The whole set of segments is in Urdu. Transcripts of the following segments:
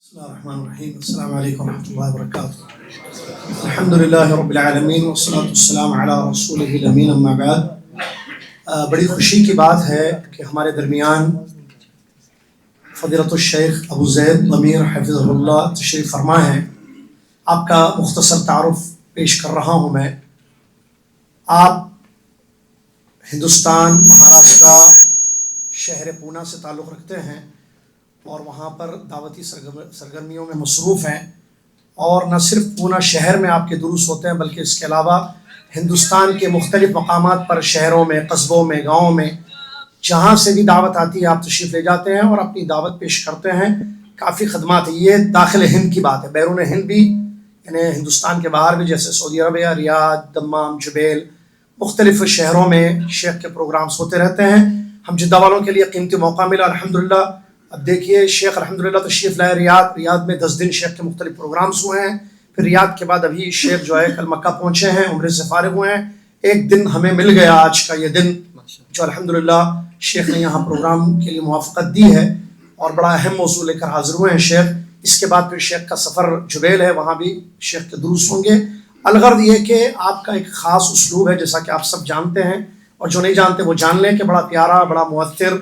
بسم الله الرحمن الرحيم. السلام عليكم ورحمة الله وبركاته. الحمد لله رب العالمین والصلاة والسلام علی رسولہ الامین اما بعد. بڑی خوشی کی بات ہے کہ ہمارے درمیان فضیلت الشیخ ابو زید ضمیر حفظہ اللہ تشریف فرما ہے. آپ کا مختصر تعارف پیش کر رہا ہوں میں. آپ ہندوستان مہاراشٹرا شہر پونا سے تعلق رکھتے ہیں اور وہاں پر دعوتی سرگرمیوں میں مصروف ہیں، اور نہ صرف پونا شہر میں آپ کے دروس ہوتے ہیں بلکہ اس کے علاوہ ہندوستان کے مختلف مقامات پر، شہروں میں، قصبوں میں، گاؤں میں، جہاں سے بھی دعوت آتی ہے آپ تشریف لے جاتے ہیں اور اپنی دعوت پیش کرتے ہیں. کافی خدمات. یہ داخل ہند کی بات ہے، بیرون ہند بھی یعنی ہندوستان کے باہر بھی، جیسے سعودی عربیہ، ریاض، دمام، جبیل، مختلف شہروں میں شیخ کے پروگرامز ہوتے رہتے ہیں. ہم جدہ والوں کے لیے قیمتی موقع ملا الحمدللہ. اب دیکھیے شیخ الحمدللہ تشریف لائے ریاض میں 10 دن شیخ کے مختلف پروگرامز ہوئے ہیں. پھر ریاض کے بعد ابھی شیخ جو ہے کل مکہ پہنچے ہیں، عمرے سے فارغ ہوئے ہیں. ایک دن ہمیں مل گیا آج کا یہ دن جو الحمدللہ شیخ نے یہاں پروگرام کے لیے موافقت دی ہے، اور بڑا اہم موضوع لے کر حاضر ہوئے ہیں شیخ. اس کے بعد پھر شیخ کا سفر جبیل ہے، وہاں بھی شیخ کے دروس ہوں گے. الغرض یہ کہ آپ کا ایک خاص اسلوب ہے جیسا کہ آپ سب جانتے ہیں، اور جو نہیں جانتے وہ جان لیں کہ بڑا پیارا، بڑا مؤثر،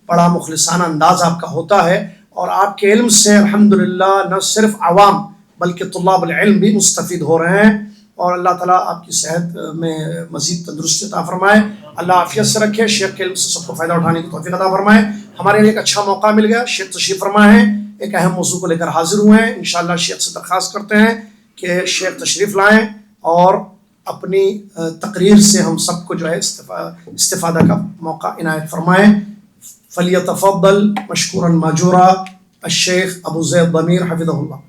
بڑا مخلصانہ انداز آپ کا ہوتا ہے. اور آپ کے علم سے الحمدللہ نہ صرف عوام بلکہ طلاب العلم بھی مستفید ہو رہے ہیں. اور اللہ تعالیٰ آپ کی صحت میں مزید تندرستی عطا فرمائے، اللہ عافیت سے رکھے، شیخ کے علم سے سب کو فائدہ اٹھانے کی توفیق عطا فرمائے. ہمارے لیے ایک اچھا موقع مل گیا، شیخ تشریف فرما ہیں، ایک اہم موضوع کو لے کر حاضر ہوئے ہیں. انشاءاللہ شیخ سے درخواست کرتے ہیں کہ شیخ تشریف لائیں اور اپنی تقریر سے ہم سب کو جو ہے استفادہ کا موقع عنایت فرمائیں. فلیتفضل مشکورا ماجورا الشیخ ابو زید ضمیر حفظہ اللہ.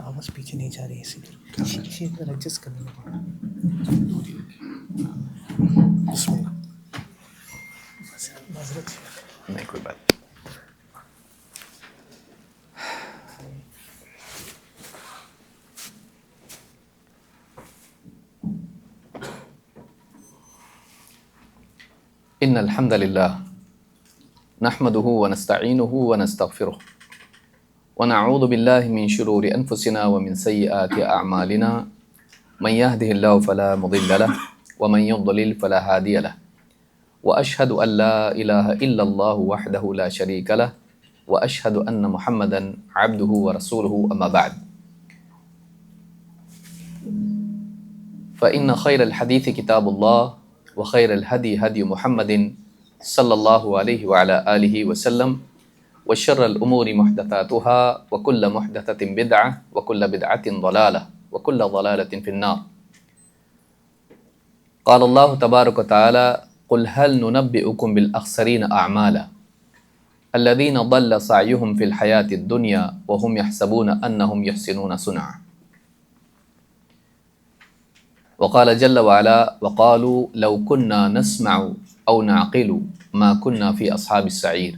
آواز پیچھے نہیں جا رہی ہے، اسی لیے ایڈجسٹ کرنا پڑا. نہیں کوئی بات. ان الحمد للہ نحمده ونستعینه ونستغفره ونعوذ باللہ من شرور انفسنا ومن سیئات اعمالنا من يهده الله فلا مضل له ومن يضلل فلا هادي له واشهد ان لا اله الا الله وحده لا شريك له واشهد ان محمدا عبده ورسوله اما بعد فان خير الحديث كتاب الله وخير الهدي هدي محمد صلی اللہ علیہ وعلى آلہ وسلم وشر الامور محدثاتها وكل محدثة بدعة وكل بدعة ضلالة وكل ضلالة في النار. قال الله تبارك وتعالى قل هل ننبئكم بالأخسرين أعمالا الذين ضل سعيهم في الحياة الدنيا وهم يحسبون أنهم يحسنون صنعا. وقال جل وعلا وقالوا لو كنا نسمع او نعقل ما كنا في اصحاب السعير.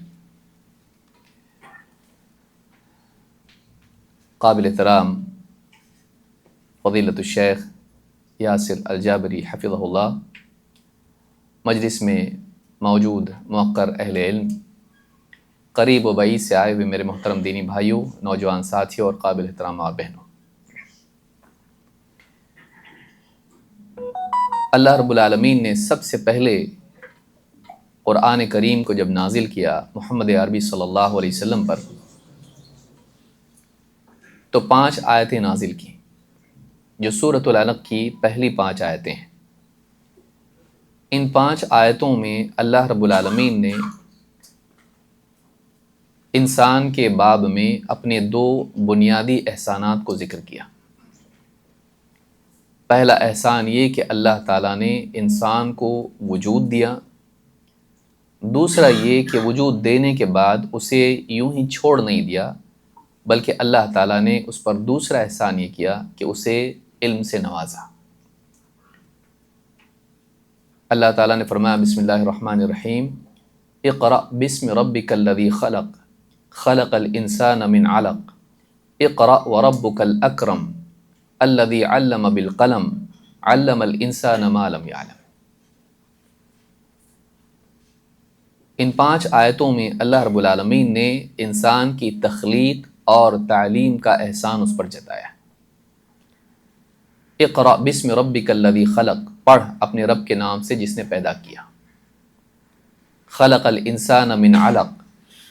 قابل احترام فضیلت الشیخ یاسر الجابری حفظہ اللہ، مجلس میں موجود موقر اہل علم، قریب و بعید سے آئے ہوئے میرے محترم دینی بھائیوں، نوجوان ساتھیوں اور قابل احترام اور بہنوں، اللہ رب العالمین نے سب سے پہلے قرآن کریم کو جب نازل کیا محمد عربی صلی اللہ علیہ وسلم پر، تو 5 آیتیں نازل کی جو سورۃ العلق کی پہلی 5 آیتیں ہیں. ان 5 آیتوں میں اللہ رب العالمین نے انسان کے باب میں اپنے 2 بنیادی احسانات کو ذکر کیا. پہلا احسان یہ کہ اللہ تعالیٰ نے انسان کو وجود دیا. دوسرا یہ کہ وجود دینے کے بعد اسے یوں ہی چھوڑ نہیں دیا، بلکہ اللہ تعالیٰ نے اس پر دوسرا احسان یہ کیا کہ اسے علم سے نوازا. اللہ تعالیٰ نے فرمایا بسم اللہ الرحمن الرحیم اقرأ بسم ربک الذی خلق خلق الانسان من علق اقرأ وربک الاکرم الذی علم بالقلم علم الانسان ما لم يعلم۔ ان 5 آیتوں میں اللہ رب العالمین نے انسان کی تخلیق اور تعلیم کا احسان اس پر جتایا۔ اقرأ بسم ربک الذی خلق، پڑھ اپنے رب کے نام سے جس نے پیدا کیا۔ خلق الانسان من علق،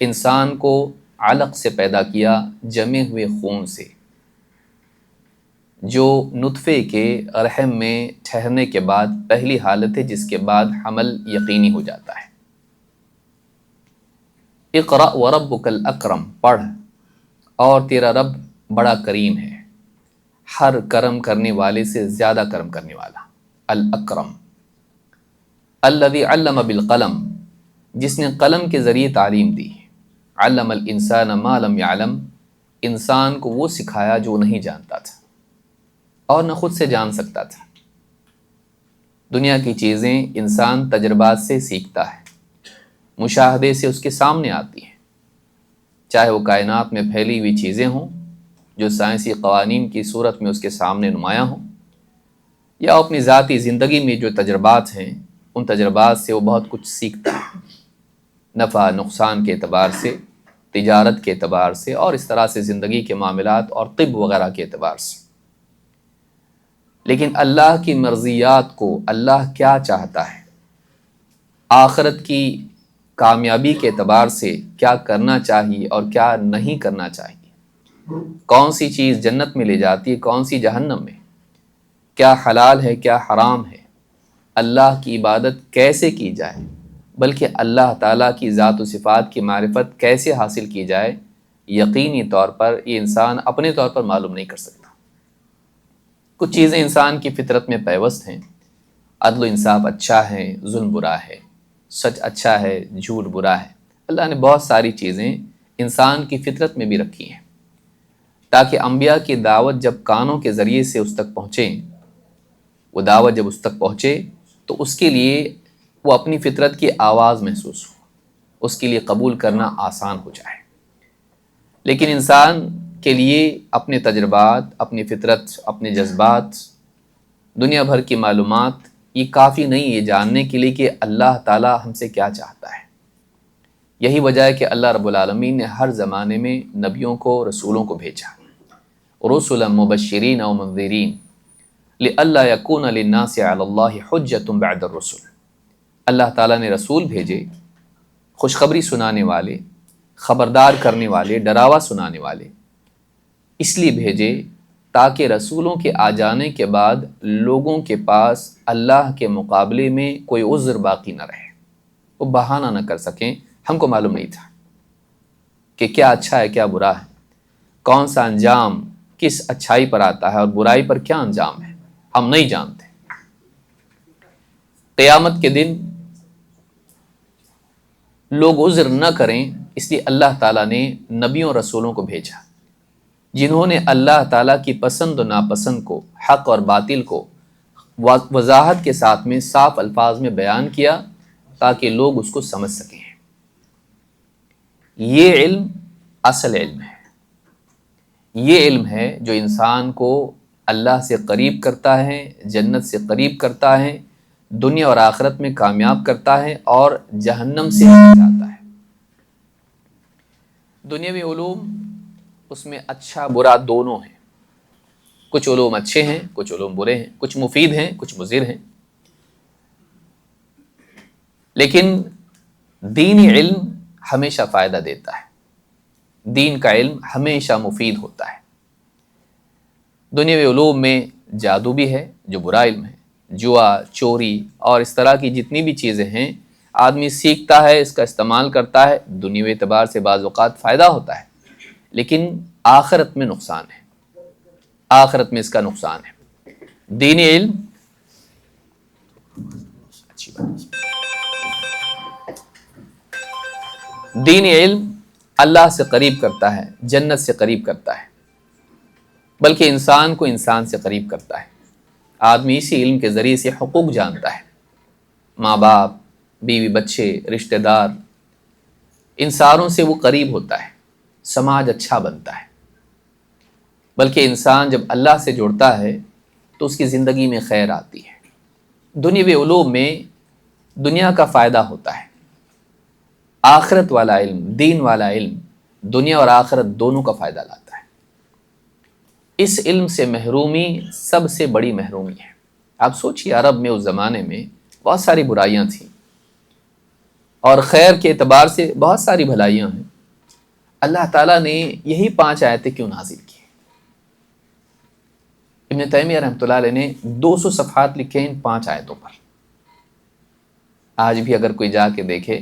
انسان کو علق سے پیدا کیا، جمے ہوئے خون سے، جو نطفے کے رحم میں ٹھہرنے کے بعد پہلی حالت ہے جس کے بعد حمل یقینی ہو جاتا ہے۔ اقرأ وربک الاکرم، پڑھ اور تیرا رب بڑا کریم ہے، ہر کرم کرنے والے سے زیادہ کرم کرنے والا، الاکرم۔ الذی علم بالقلم، جس نے قلم کے ذریعے تعلیم دی، علم الانسان ما لم يعلم، انسان کو وہ سکھایا جو نہیں جانتا تھا اور نہ خود سے جان سکتا تھا۔ دنیا کی چیزیں انسان تجربات سے سیکھتا ہے، مشاہدے سے اس کے سامنے آتی ہیں، چاہے وہ کائنات میں پھیلی ہوئی چیزیں ہوں جو سائنسی قوانین کی صورت میں اس کے سامنے نمایاں ہوں، یا اپنی ذاتی زندگی میں جو تجربات ہیں ان تجربات سے وہ بہت کچھ سیکھتا ہے، نفع نقصان کے اعتبار سے، تجارت کے اعتبار سے، اور اس طرح سے زندگی کے معاملات اور طب وغیرہ کے اعتبار سے۔ لیکن اللہ کی مرضیات کو، اللہ کیا چاہتا ہے، آخرت کی کامیابی کے اعتبار سے کیا کرنا چاہیے اور کیا نہیں کرنا چاہیے، کون سی چیز جنت میں لے جاتی ہے، کون سی جہنم میں، کیا حلال ہے کیا حرام ہے، اللہ کی عبادت کیسے کی جائے، بلکہ اللہ تعالیٰ کی ذات و صفات کی معرفت کیسے حاصل کی جائے، یقینی طور پر یہ انسان اپنے طور پر معلوم نہیں کر سکتا۔ کچھ چیزیں انسان کی فطرت میں پیوست ہیں، عدل و انصاف اچھا ہے، ظلم برا ہے، سچ اچھا ہے، جھوٹ برا ہے۔ اللہ نے بہت ساری چیزیں انسان کی فطرت میں بھی رکھی ہیں تاکہ انبیاء کی دعوت جب کانوں کے ذریعے سے اس تک پہنچے، وہ دعوت جب اس تک پہنچے تو اس کے لیے وہ اپنی فطرت کی آواز محسوس ہو، اس کے لیے قبول کرنا آسان ہو جائے۔ لیکن انسان کے لیے اپنے تجربات، اپنی فطرت، اپنے جذبات، دنیا بھر کی معلومات یہ کافی نہیں یہ جاننے کے لیے کہ اللہ تعالیٰ ہم سے کیا چاہتا ہے۔ یہی وجہ ہے کہ اللہ رب العالمین نے ہر زمانے میں نبیوں کو، رسولوں کو بھیجا، رسلا مبشرین و منذرین لئلا یکون للناس علی اللہ حجۃ بعد الرسل۔ اللہ تعالیٰ نے رسول بھیجے، خوشخبری سنانے والے، خبردار کرنے والے، ڈراوا سنانے والے، اس لیے بھیجے تاکہ رسولوں کے آ جانے کے بعد لوگوں کے پاس اللہ کے مقابلے میں کوئی عذر باقی نہ رہے، وہ بہانہ نہ کر سکیں ہم کو معلوم نہیں تھا کہ کیا اچھا ہے کیا برا ہے، کون سا انجام کس اچھائی پر آتا ہے اور برائی پر کیا انجام ہے، ہم نہیں جانتے۔ قیامت کے دن لوگ عذر نہ کریں اس لیے اللہ تعالیٰ نے نبیوں اور رسولوں کو بھیجا جنہوں نے اللہ تعالیٰ کی پسند و ناپسند کو، حق اور باطل کو وضاحت کے ساتھ میں صاف الفاظ میں بیان کیا تاکہ لوگ اس کو سمجھ سکیں۔ یہ علم اصل علم ہے، یہ علم ہے جو انسان کو اللہ سے قریب کرتا ہے، جنت سے قریب کرتا ہے، دنیا اور آخرت میں کامیاب کرتا ہے اور جہنم سے بچاتا ہے۔ دنیاوی علوم اس میں اچھا برا دونوں ہیں، کچھ علوم اچھے ہیں، کچھ علوم برے ہیں، کچھ مفید ہیں، کچھ مضر ہیں، لیکن دینی علم ہمیشہ فائدہ دیتا ہے، دین کا علم ہمیشہ مفید ہوتا ہے۔ دنیاوی علوم میں جادو بھی ہے جو برا علم ہے، جوا، چوری اور اس طرح کی جتنی بھی چیزیں ہیں آدمی سیکھتا ہے، اس کا استعمال کرتا ہے، دنیاوی اعتبار سے بعض اوقات فائدہ ہوتا ہے، لیکن آخرت میں نقصان ہے، آخرت میں اس کا نقصان ہے۔ دینی علم اچھی بات، دینی علم اللہ سے قریب کرتا ہے، جنت سے قریب کرتا ہے، بلکہ انسان کو انسان سے قریب کرتا ہے۔ آدمی اسی علم کے ذریعے سے حقوق جانتا ہے، ماں باپ، بیوی بچے، رشتہ دار، ان ساروں سے وہ قریب ہوتا ہے، سماج اچھا بنتا ہے۔ بلکہ انسان جب اللہ سے جڑتا ہے تو اس کی زندگی میں خیر آتی ہے۔ دنیاوی علوم میں دنیا کا فائدہ ہوتا ہے، آخرت والا علم، دین والا علم دنیا اور آخرت دونوں کا فائدہ لاتا ہے۔ اس علم سے محرومی سب سے بڑی محرومی ہے۔ آپ سوچیے، عرب میں اس زمانے میں بہت ساری برائیاں تھیں اور خیر کے اعتبار سے بہت ساری بھلائیاں ہیں۔ اللہ تعالیٰ نے یہی 5 آیتیں کیوں نازل کی؟ ابن تیمیہ رحمۃ اللہ علیہ نے 200 صفحات لکھے ہیں ان 5 آیتوں پر۔ آج بھی اگر کوئی جا کے دیکھے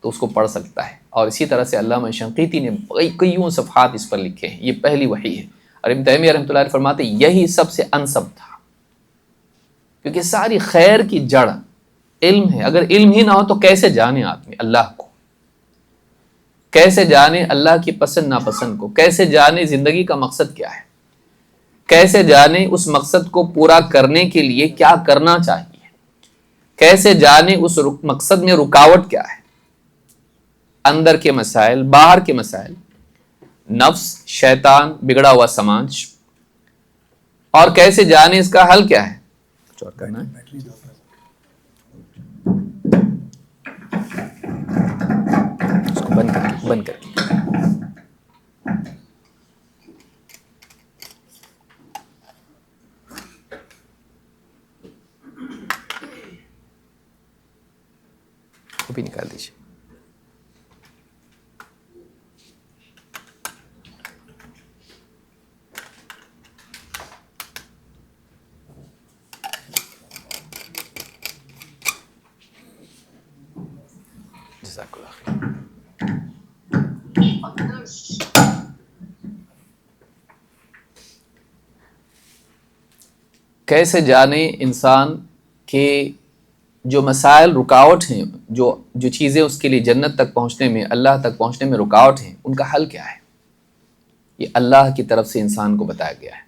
تو اس کو پڑھ سکتا ہے، اور اسی طرح سے علامہ شنقیطی نے کئیوں صفحات اس پر لکھے ہیں۔ یہ پہلی وحی ہے، اور ابن تیمیہ رحمۃ اللہ علیہ فرماتے ہیں یہی سب سے انسب تھا، کیونکہ ساری خیر کی جڑ علم ہے۔ اگر علم ہی نہ ہو تو کیسے جانے آدمی اللہ کو، کیسے جانے اللہ کی پسند ناپسند کو، کیسے جانے زندگی کا مقصد کیا ہے، کیسے جانے اس مقصد کو پورا کرنے کے لیے کیا کرنا چاہیے، کیسے جانے اس مقصد میں رکاوٹ کیا ہے، اندر کے مسائل، باہر کے مسائل، نفس، شیطان، بگڑا ہوا سماج، اور کیسے جانے اس کا حل کیا ہے۔ کچھ اور کرنا ہے؟ اس کو بند کر کے وہ بھی نکال دیجیے۔ جزاک اللہ خیر۔ کیسے جانے انسان کے جو مسائل رکاوٹ ہیں، جو چیزیں اس کے لیے جنت تک پہنچنے میں، اللہ تک پہنچنے میں رکاوٹ ہیں، ان کا حل کیا ہے؟ یہ اللہ کی طرف سے انسان کو بتایا گیا ہے۔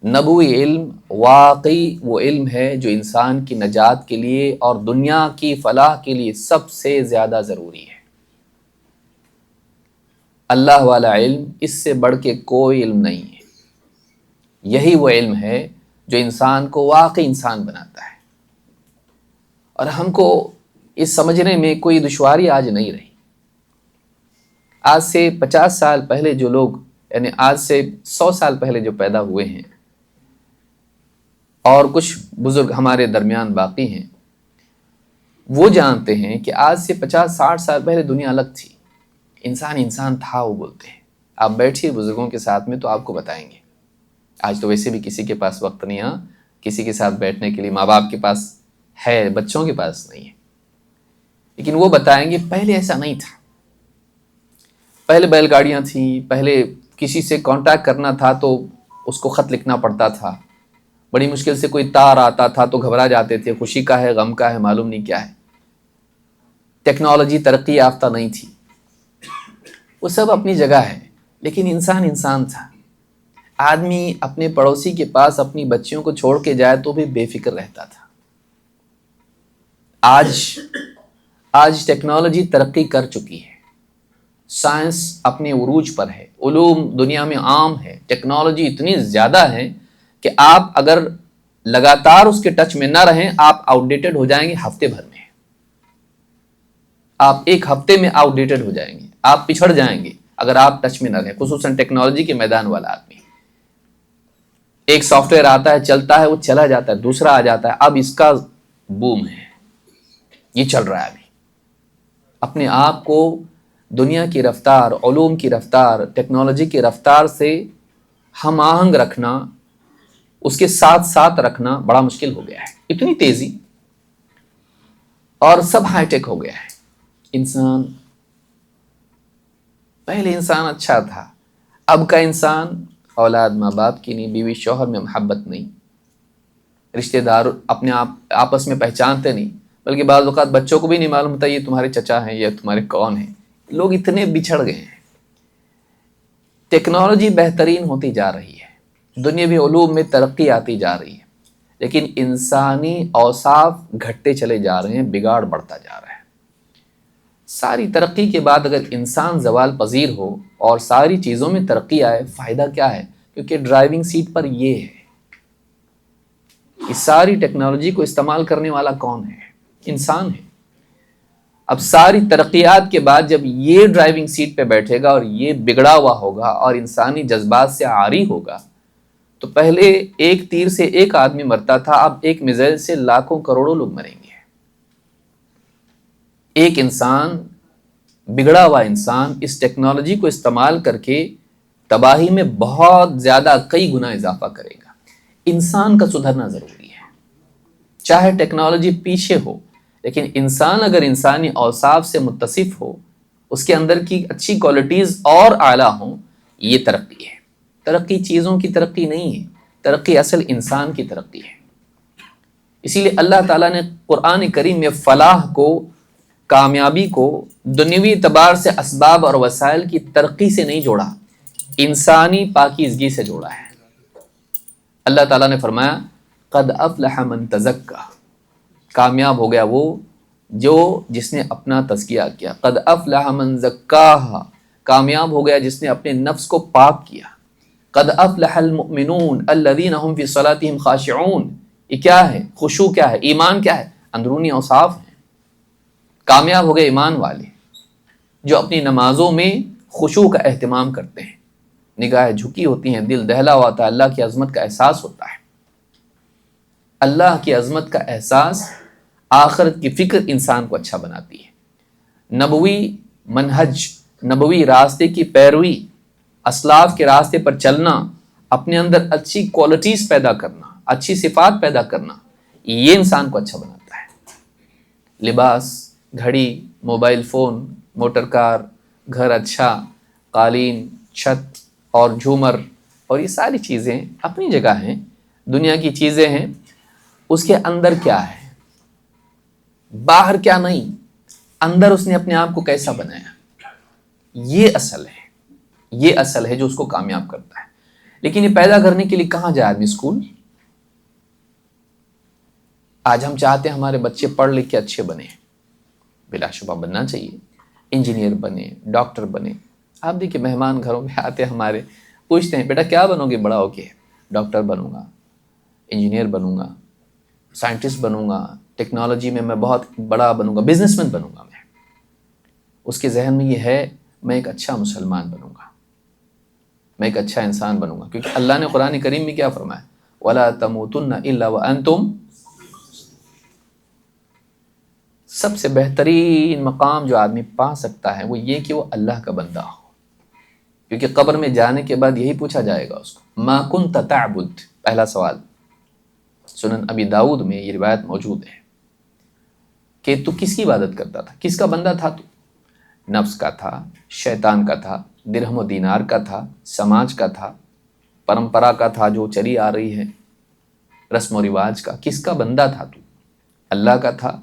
نبوی علم واقعی وہ علم ہے جو انسان کی نجات کے لیے اور دنیا کی فلاح کے لیے سب سے زیادہ ضروری ہے۔ اللہ والا علم اس سے بڑھ کے کوئی علم نہیں ہے۔ یہی وہ علم ہے جو انسان کو واقعی انسان بناتا ہے، اور ہم کو اس سمجھنے میں کوئی دشواری آج نہیں رہی۔ آج سے 50 سال پہلے جو لوگ، یعنی آج سے 100 سال پہلے جو پیدا ہوئے ہیں، اور کچھ بزرگ ہمارے درمیان باقی ہیں، وہ جانتے ہیں کہ آج سے 50-60 سال پہلے دنیا الگ تھی، انسان تھا، وہ بولتے ہیں۔ آپ بیٹھیے بزرگوں کے ساتھ میں تو آپ کو بتائیں گے۔ آج تو ویسے بھی کسی کے پاس وقت نہیں ہے کسی کے ساتھ بیٹھنے کے لیے، ماں باپ کے پاس ہے، بچوں کے پاس نہیں ہے، لیکن وہ بتائیں گے پہلے ایسا نہیں تھا۔ پہلے بیل گاڑیاں تھیں، پہلے کسی سے کانٹیکٹ کرنا تھا تو اس کو خط لکھنا پڑتا تھا، بڑی مشکل سے کوئی تار آتا تھا تو گھبرا جاتے تھے، خوشی کا ہے، غم کا ہے، معلوم نہیں کیا ہے۔ ٹیکنالوجی ترقی یافتہ نہیں تھی، وہ سب اپنی جگہ ہے، لیکن انسان تھا۔ آدمی اپنے پڑوسی کے پاس اپنی بچیوں کو چھوڑ کے جائے تو بھی بے فکر رہتا تھا۔ آج ٹیکنالوجی ترقی کر چکی ہے، سائنس اپنے عروج پر ہے، علوم دنیا میں عام ہے، ٹیکنالوجی اتنی زیادہ ہے کہ آپ اگر لگاتار اس کے ٹچ میں نہ رہیں، آپ آؤٹ ڈیٹڈ ہو جائیں گے۔ ہفتے بھر میں آپ ایک ہفتے میں آؤٹ ڈیٹڈ ہو جائیں گے، آپ پچھڑ جائیں گے اگر آپ ٹچ میں نہ رہیں، خصوصاً ٹیکنالوجی کے میدان والا آدمی۔ ایک سافٹ ویئر آتا ہے، چلتا ہے، وہ چلا جاتا ہے، دوسرا آ جاتا ہے، اب اس کا بوم ہے، یہ چل رہا ہے۔ ابھی اپنے آپ کو دنیا کی رفتار، علوم کی رفتار، ٹیکنالوجی کی رفتار سے ہم آہنگ رکھنا، اس کے ساتھ رکھنا بڑا مشکل ہو گیا ہے۔ اتنی تیزی، اور سب ہائی ٹیک ہو گیا ہے۔ پہلے انسان اچھا تھا، اب کا انسان اولاد ماں باپ کی نہیں، بیوی شوہر میں محبت نہیں، رشتہ دار اپنے آپس میں پہچانتے نہیں، بلکہ بعض اوقات بچوں کو بھی نہیں معلوم ہوتا یہ تمہارے چچا ہیں یا تمہارے کون ہیں۔ لوگ اتنے بچھڑ گئے ہیں۔ ٹیکنالوجی بہترین ہوتی جا رہی ہے، دنیاوی علوم میں ترقی آتی جا رہی ہے، لیکن انسانی اوصاف گھٹتے چلے جا رہے ہیں، بگاڑ بڑھتا جا رہا ہے۔ ساری ترقی کے بعد اگر انسان زوال پذیر ہو اور ساری چیزوں میں ترقی آئے، فائدہ کیا ہے؟ کیونکہ ڈرائیونگ سیٹ پر یہ ہے، اس ساری ٹیکنالوجی کو استعمال کرنے والا کون ہے؟ انسان ہے۔ اب ساری ترقیات کے بعد جب یہ ڈرائیونگ سیٹ پہ بیٹھے گا اور یہ بگڑا ہوا ہوگا اور انسانی جذبات سے عاری ہوگا، تو پہلے ایک تیر سے ایک آدمی مرتا تھا، اب ایک میزائل سے لاکھوں کروڑوں لوگ مریں گے۔ ایک انسان، بگڑا ہوا انسان، اس ٹیکنالوجی کو استعمال کر کے تباہی میں بہت زیادہ کئی گنا اضافہ کرے گا۔ انسان کا سدھرنا ضروری ہے، چاہے ٹیکنالوجی پیچھے ہو، لیکن انسان اگر انسانی اوصاف سے متصف ہو، اس کے اندر کی اچھی کوالٹیز اور اعلیٰ ہوں، یہ ترقی ہے۔ ترقی چیزوں کی ترقی نہیں ہے، ترقی اصل انسان کی ترقی ہے۔ اسی لیے اللہ تعالیٰ نے قرآن کریم میں فلاح کو، کامیابی کو دنیوی اعتبار سے اسباب اور وسائل کی ترقی سے نہیں جوڑا، انسانی پاکیزگی سے جوڑا ہے۔ اللہ تعالیٰ نے فرمایا قد افلح من تزکا، کامیاب ہو گیا وہ جو جس نے اپنا تزکیہ کیا۔ قد افلح من زکاہا، کامیاب ہو گیا جس نے اپنے نفس کو پاک کیا۔ قد افلح المؤمنون الذین هم فی صلاتهم خاشعون، یہ کیا ہے؟ خشوع کیا ہے؟ ایمان کیا ہے؟ اندرونی اوصاف ہیں۔ کامیاب ہو گئے ایمان والے جو اپنی نمازوں میں خشوع کا اہتمام کرتے ہیں، نگاہیں جھکی ہوتی ہیں، دل دہلا ہوا ہوتا ہے، اللہ کی عظمت کا احساس ہوتا ہے۔ اللہ کی عظمت کا احساس، آخرت کی فکر انسان کو اچھا بناتی ہے۔ نبوی منہج، نبوی راستے کی پیروی، اسلاف کے راستے پر چلنا، اپنے اندر اچھی کوالٹیز پیدا کرنا، اچھی صفات پیدا کرنا، یہ انسان کو اچھا بناتا ہے۔ لباس، گھڑی، موبائل فون، موٹر کار، گھر اچھا، قالین، چھت اور جھومر اور یہ ساری چیزیں اپنی جگہ ہیں، دنیا کی چیزیں ہیں، اس کے اندر کیا ہے؟ باہر کیا نہیں، اندر اس نے اپنے آپ کو کیسا بنایا، یہ اصل ہے، یہ اصل ہے جو اس کو کامیاب کرتا ہے۔ لیکن یہ پیدا کرنے کے لیے کہاں جائے آدمی؟ اسکول۔ آج ہم چاہتے ہیں ہمارے بچے پڑھ لکھ کے اچھے بنے، بلا شبہ بننا چاہیے، انجینئر بنے، ڈاکٹر بنے۔ آپ دیکھیں مہمان گھروں میں آتے ہیں ہمارے، پوچھتے ہیں بیٹا کیا بنو گے بڑا ہو کے؟ ڈاکٹر بنوں گا، انجینئر بنوں گا، سائنٹسٹ بنوں گا، ٹیکنالوجی میں میں بہت بڑا بنوں گا، بزنس مین بنوں گا۔ میں اس کے ذہن میں یہ ہے میں ایک اچھا مسلمان بنوں گا، میں ایک اچھا انسان بنوں گا، کیونکہ اللہ نے قرآن کریم میں کیا فرمایا؟ وَلَا تَمُوتُنَّ إِلَّا وَأَنْتُمْ، سب سے بہترین مقام جو آدمی پا سکتا ہے وہ یہ کہ وہ اللہ کا بندہ ہو، کیونکہ قبر میں جانے کے بعد یہی پوچھا جائے گا اس کو، مَا كُنْتَ تَعْبُدْ، پہلا سوال۔ سنن ابی داؤد میں یہ روایت موجود ہے کہ تو کس کی عبادت کرتا تھا، کس کا بندہ تھا تو؟ نفس کا تھا، شیطان کا تھا، درہم و دینار کا تھا، سماج کا تھا، پرمپرا کا تھا جو چلی آ رہی ہے، رسم و رواج کا، کس کا بندہ تھا تو؟ اللہ کا تھا۔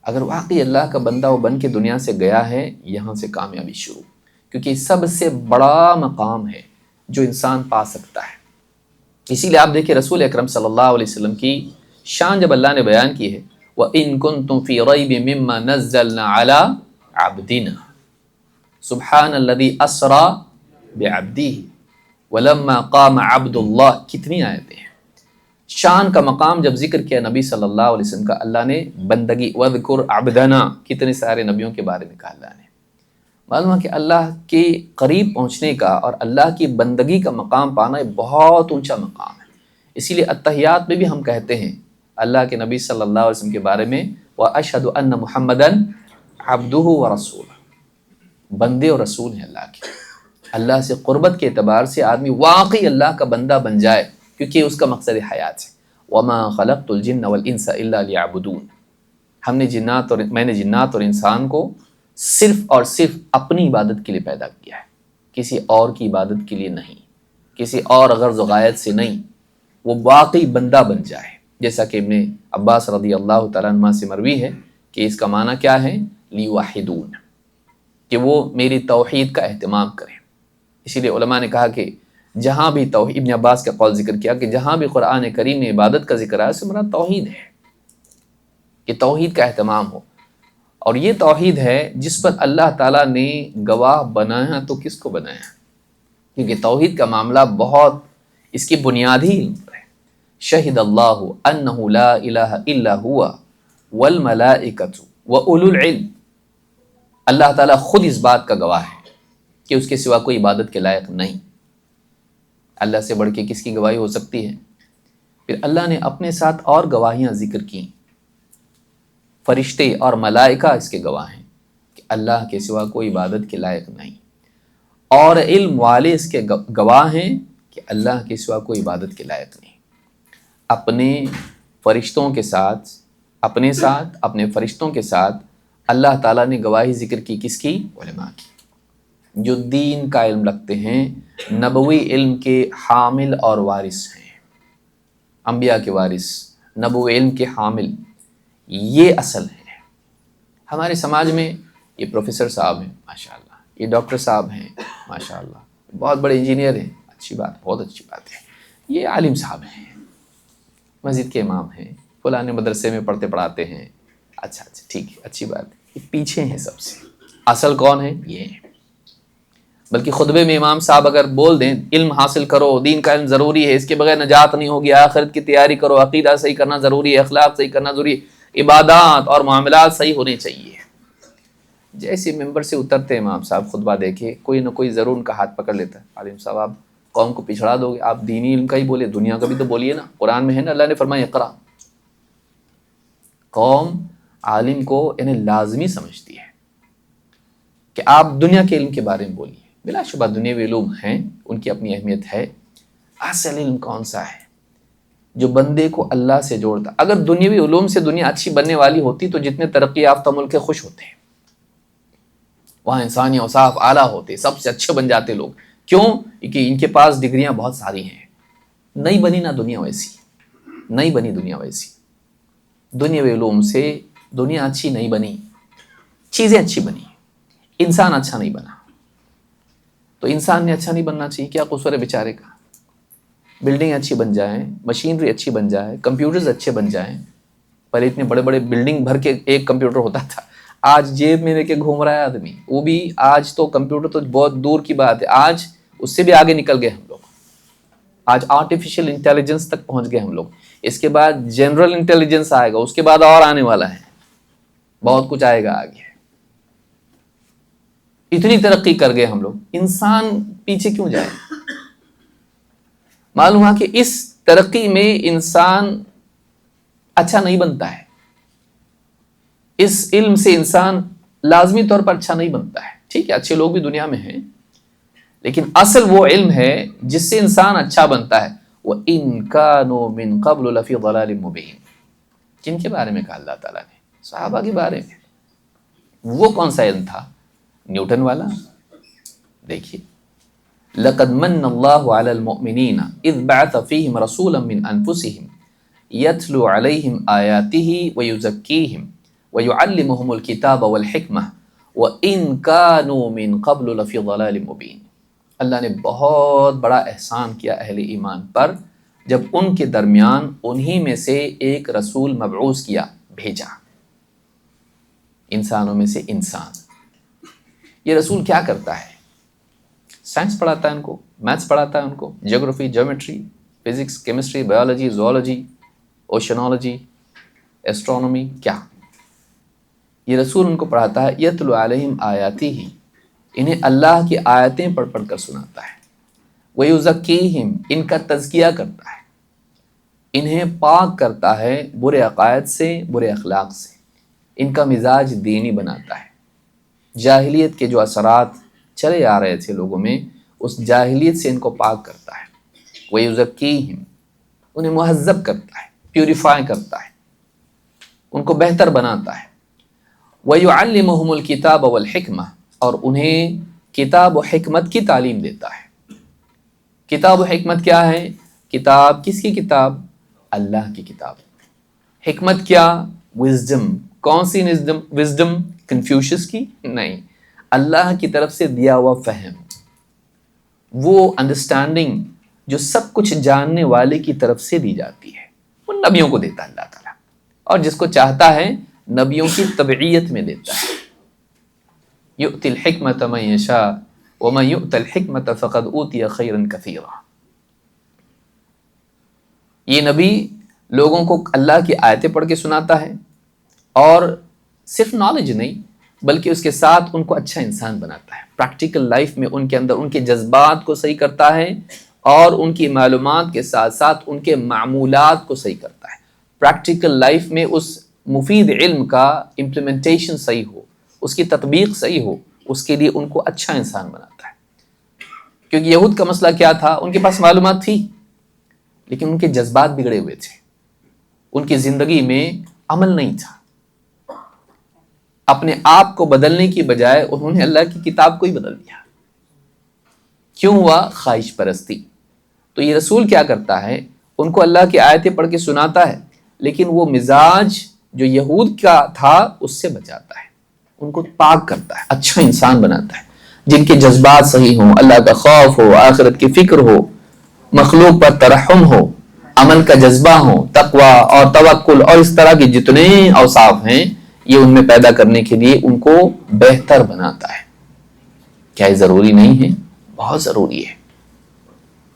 اگر واقعی اللہ کا بندہ وہ بن کے دنیا سے گیا ہے، یہاں سے کامیابی شروع، کیونکہ سب سے بڑا مقام ہے جو انسان پا سکتا ہے۔ اسی لیے آپ دیکھیں رسول اکرم صلی اللہ علیہ وسلم کی شان جب اللہ نے بیان کی ہے، وَإِن كُنتُم فِي رَيْبٍ مِّمَّا نَزَّلْنَا عَلَىٰ عَبْدِنَا سُبْحَانَ الَّذِي أَسْرَىٰ بِعَبْدِهِ وَلَمَّا قَامَ عَبْدُ اللَّهِ، کتنی آیتیں ہیں۔ شان کا مقام جب ذکر کیا نبی صلی اللہ علیہ وسلم کا، اللہ نے بندگی، وَذْكُرْ عَبْدَنَا، کتنے سارے نبیوں کے بارے میں کہا اللہ نے۔ معلوم ہے کہ اللہ کے قریب پہنچنے کا اور اللہ کی بندگی کا مقام پانا ایک بہت اونچا مقام ہے۔ اسی لیے اتحیات میں بھی ہم کہتے ہیں اللہ کے نبی صلی اللہ علیہ وسلم کے بارے میں، وَأَشْهَدُ أَنَّ مُحَمَّدًا عَبْدُهُ وَرَسُولُهُ، بندے اور رسول ہیں اللہ کے۔ اللہ سے قربت کے اعتبار سے آدمی واقعی اللہ کا بندہ بن جائے، کیونکہ اس کا مقصد حیات ہے۔ وَمَا خَلَقْتُ الْجِنَّ وَالْإِنسَ إِلَّا لِيَعْبُدُونَ، میں نے جنات اور انسان کو صرف اور صرف اپنی عبادت کے لیے پیدا کیا ہے، کسی اور کی عبادت کے لیے نہیں، کسی اور غرض و غایت سے نہیں، وہ واقعی بندہ بن جائے۔ جیسا کہ ابن عباس رضی اللہ تعالیٰ عنہ سے مروی ہے کہ اس کا معنی کیا ہے؟ لیوحدون، کہ وہ میری توحید کا اہتمام کریں۔ اسی لیے علماء نے کہا کہ جہاں بھی توحید، ابن عباس کا قول ذکر کیا کہ جہاں بھی قرآن کریم میں عبادت کا ذکر آیا اس سے مراد توحید ہے، کہ توحید کا اہتمام ہو. اور یہ توحید ہے جس پر اللہ تعالیٰ نے گواہ بنایا. تو کس کو بنایا؟ کیونکہ توحید کا معاملہ بہت، اس کی بنیادی علم ہے. شہد اللہ انہ لا الہ الا ہوا والملائکۃ واولو العلم. اللہ تعالیٰ خود اس بات کا گواہ ہے کہ اس کے سوا کوئی عبادت کے لائق نہیں. اللہ سے بڑھ کے کس کی گواہی ہو سکتی ہے؟ پھر اللہ نے اپنے ساتھ اور گواہیاں ذکر کی. فرشتے اور ملائکہ اس کے گواہ ہیں کہ اللہ کے سوا کوئی عبادت کے لائق نہیں. اور علم والے اس کے گواہ ہیں کہ اللہ کے سوا کوئی عبادت کے لائق نہیں. اپنے فرشتوں کے ساتھ، اپنے ساتھ، اپنے فرشتوں کے ساتھ اللہ تعالیٰ نے گواہی ذکر کی کس کی؟ علماء کی، جو دین کا علم رکھتے ہیں، نبوی علم کے حامل اور وارث ہیں. انبیاء کے وارث، نبوی علم کے حامل، یہ اصل ہے. ہمارے سماج میں یہ پروفیسر صاحب ہیں ماشاءاللہ، یہ ڈاکٹر صاحب ہیں ماشاءاللہ، بہت بڑے انجینئر ہیں، اچھی بات، بہت اچھی بات ہے. یہ عالم صاحب ہیں، مسجد کے امام ہیں، فلاں مدرسے میں پڑھتے پڑھاتے ہیں. اچھا ٹھیک ہے، اچھی بات ہے. یہ پیچھے ہیں سب سے. اصل کون ہے؟ یہ ہے. بلکہ خطبے میں امام صاحب اگر بول دیں علم حاصل کرو، دین کا علم ضروری ہے، اس کے بغیر نجات نہیں ہوگی، آخرت کی تیاری کرو، عقیدہ صحیح کرنا ضروری ہے، اخلاق صحیح کرنا ضروری ہے، عبادات اور معاملات صحیح ہونے چاہیے. جیسے ممبر سے اترتے امام صاحب خطبہ دیکھے، کوئی نہ کوئی ضرور ان کا ہاتھ پکڑ لیتا ہے. عالم صاحب آپ قوم کو پچھڑا دو گے، آپ دینی علم کا ہی بولے، دنیا کا بھی تو بولیے نا. قرآن میں ہے نا، اللہ نے فرمایا اقرا. قوم عالم کو انہیں لازمی سمجھتی ہے کہ آپ دنیا کے علم کے بارے میں بولیے. بلا شبہ دنیاوی علوم ہیں، ان کی اپنی اہمیت ہے. اصل علم کون سا ہے جو بندے کو اللہ سے جوڑتا؟ اگر دنیاوی علوم سے دنیا اچھی بننے والی ہوتی تو جتنے ترقی یافتہ ملک خوش ہوتے ہیں، وہاں انسانی اوصاف اعلیٰ ہوتے، سب سے اچھے بن جاتے لوگ. کیوں؟ کہ ان کے پاس ڈگریاں بہت ساری ہیں. نہیں بنی نا دنیا ویسی، نہیں بنی دنیا ویسی. دنیاوی علوم سے دنیا اچھی نہیں بنی، چیزیں اچھی بنی، انسان اچھا نہیں بنا. تو انسان نے اچھا نہیں بننا چاہیے، کیا قصور ہے بیچارے کا؟ بلڈنگ اچھی بن جائیں، مشینری اچھی بن جائے، کمپیوٹرز اچھے بن جائیں. پہلے اتنے بڑے بڑے بلڈنگ بھر کے ایک کمپیوٹر ہوتا تھا، آج جیب میں لے کے گھوم رہا ہے آدمی. وہ بھی آج تو کمپیوٹر تو بہت دور کی بات ہے، آج اس سے بھی آگے نکل گئے ہم لوگ. آج آرٹیفیشل انٹیلیجنس تک پہنچ گئے ہم لوگ. اس کے بعد جنرل انٹیلیجنس آئے گا، اس کے بعد اور آنے والا ہے، بہت کچھ آئے گا آگے. اتنی ترقی کر گئے ہم لوگ، انسان پیچھے کیوں جائے؟ معلوم ہوا کہ اس ترقی میں انسان اچھا نہیں بنتا ہے، اس علم سے انسان لازمی طور پر اچھا نہیں بنتا ہے. ٹھیک ہے، اچھے لوگ بھی دنیا میں ہیں، لیکن اصل وہ علم ہے جس سے انسان اچھا بنتا ہے. وَإِن كَانُوا مِن قَبْلُ لَفِي ضَلَالٍ مُبِينٍ. جن کے بارے میں کہا اللہ تعالیٰ نے؟ صحابہ کے بارے میں. وہ کون سا علم تھا؟ نیوٹن والا. دیکھیے، لَقَدْ مَنَّ اللَّهُ عَلَى الْمُؤْمِنِينَ إِذْ بَعَثَ فِيهِمْ رَسُولًا مِّنْ أَنفُسِهِمْ يَتْلُو عَلَيْهِمْ آيَاتِهِ وَيُزَكِّيهِمْ وَيُعَلِّمُهُمُ الْكِتَابَ وَالْحِكْمَةَ وَإِن كَانُوا مِن قَبْلُ لَفِي ضَلَالٍ مُبِينٍ. اللہ نے بہت بڑا احسان کیا اہل ایمان پر جب ان کے درمیان انہی میں سے ایک رسول مبعوث کیا، بھیجا، انسانوں میں سے انسان. یہ رسول کیا کرتا ہے؟ سائنس پڑھاتا ہے ان کو، میتھس پڑھاتا ہے ان کو، geography, geometry, physics, chemistry, biology, zoology, oceanology, astronomy. کیا یہ رسول ان کو پڑھاتا ہے؟ یتلو علیہم آیاتہ، انہیں اللہ کی آیتیں پڑھ پڑھ کر سناتا ہے. ویزکیہم، ان کا تزکیہ کرتا ہے، انہیں پاک کرتا ہے برے عقائد سے، برے اخلاق سے، ان کا مزاج دینی بناتا ہے. جاہلیت کے جو اثرات چلے آ رہے تھے لوگوں میں، اس جاہلیت سے ان کو پاک کرتا ہے. وَيُزَكِّيهِمْ، انہیں مہذب کرتا ہے، پیوریفائی کرتا ہے، ان کو بہتر بناتا ہے. وَيُعَلِّمُهُمُ الْكِتَابَ وَالْحِكْمَةَ، اور انہیں کتاب و حکمت کی تعلیم دیتا ہے. کتاب و حکمت کیا ہے؟ کتاب کس کی کتاب؟ اللہ کی کتاب. حکمت کیا؟ وزڈم. کون سی وہ انڈرسٹینڈنگ جو سب کچھ جاننے والے کی طرف سے دی جاتی ہے وہ نبیوں کو دیتا ہے اللہ تعالیٰ، اور جس کو چاہتا ہے نبیوں کی تبعیت میں دیتا ہے. یؤتی الحکمت من یشاء ومن یؤت الحکمت فقد اوتی خیرا کثیرا. یہ نبی لوگوں کو اللہ کی آیتیں پڑھ کے سناتا ہے، اور صرف نالج نہیں بلکہ اس کے ساتھ ان کو اچھا انسان بناتا ہے. پریکٹیکل لائف میں ان کے اندر ان کے جذبات کو صحیح کرتا ہے، اور ان کی معلومات کے ساتھ ساتھ ان کے معمولات کو صحیح کرتا ہے. پریکٹیکل لائف میں اس مفید علم کا امپلیمنٹیشن صحیح ہو، اس کی تطبیق صحیح ہو، اس کے لیے ان کو اچھا انسان بناتا ہے. کیونکہ یہود کا مسئلہ کیا تھا؟ ان کے پاس معلومات تھی لیکن ان کے جذبات بگڑے ہوئے تھے، ان کی زندگی میں عمل نہیں تھا. اپنے آپ کو بدلنے کی بجائے انہوں نے اللہ کی کتاب کو ہی بدل دیا. کیوں ہوا؟ خواہش پرستی. تو یہ رسول کیا کرتا ہے؟ ان کو اللہ کی آیتیں پڑھ کے سناتا ہے، لیکن وہ مزاج جو یہود کا تھا اس سے بچاتا ہے، ان کو پاک کرتا ہے، اچھا انسان بناتا ہے، جن کے جذبات صحیح ہوں، اللہ کا خوف ہو، آخرت کی فکر ہو، مخلوق پر ترحم ہو، عمل کا جذبہ ہو، تقوی اور توکل اور اس طرح کے جتنے اوصاف ہیں یہ ان میں پیدا کرنے کے لیے ان کو بہتر بناتا ہے. کیا یہ ضروری نہیں ہے؟ بہت ضروری ہے.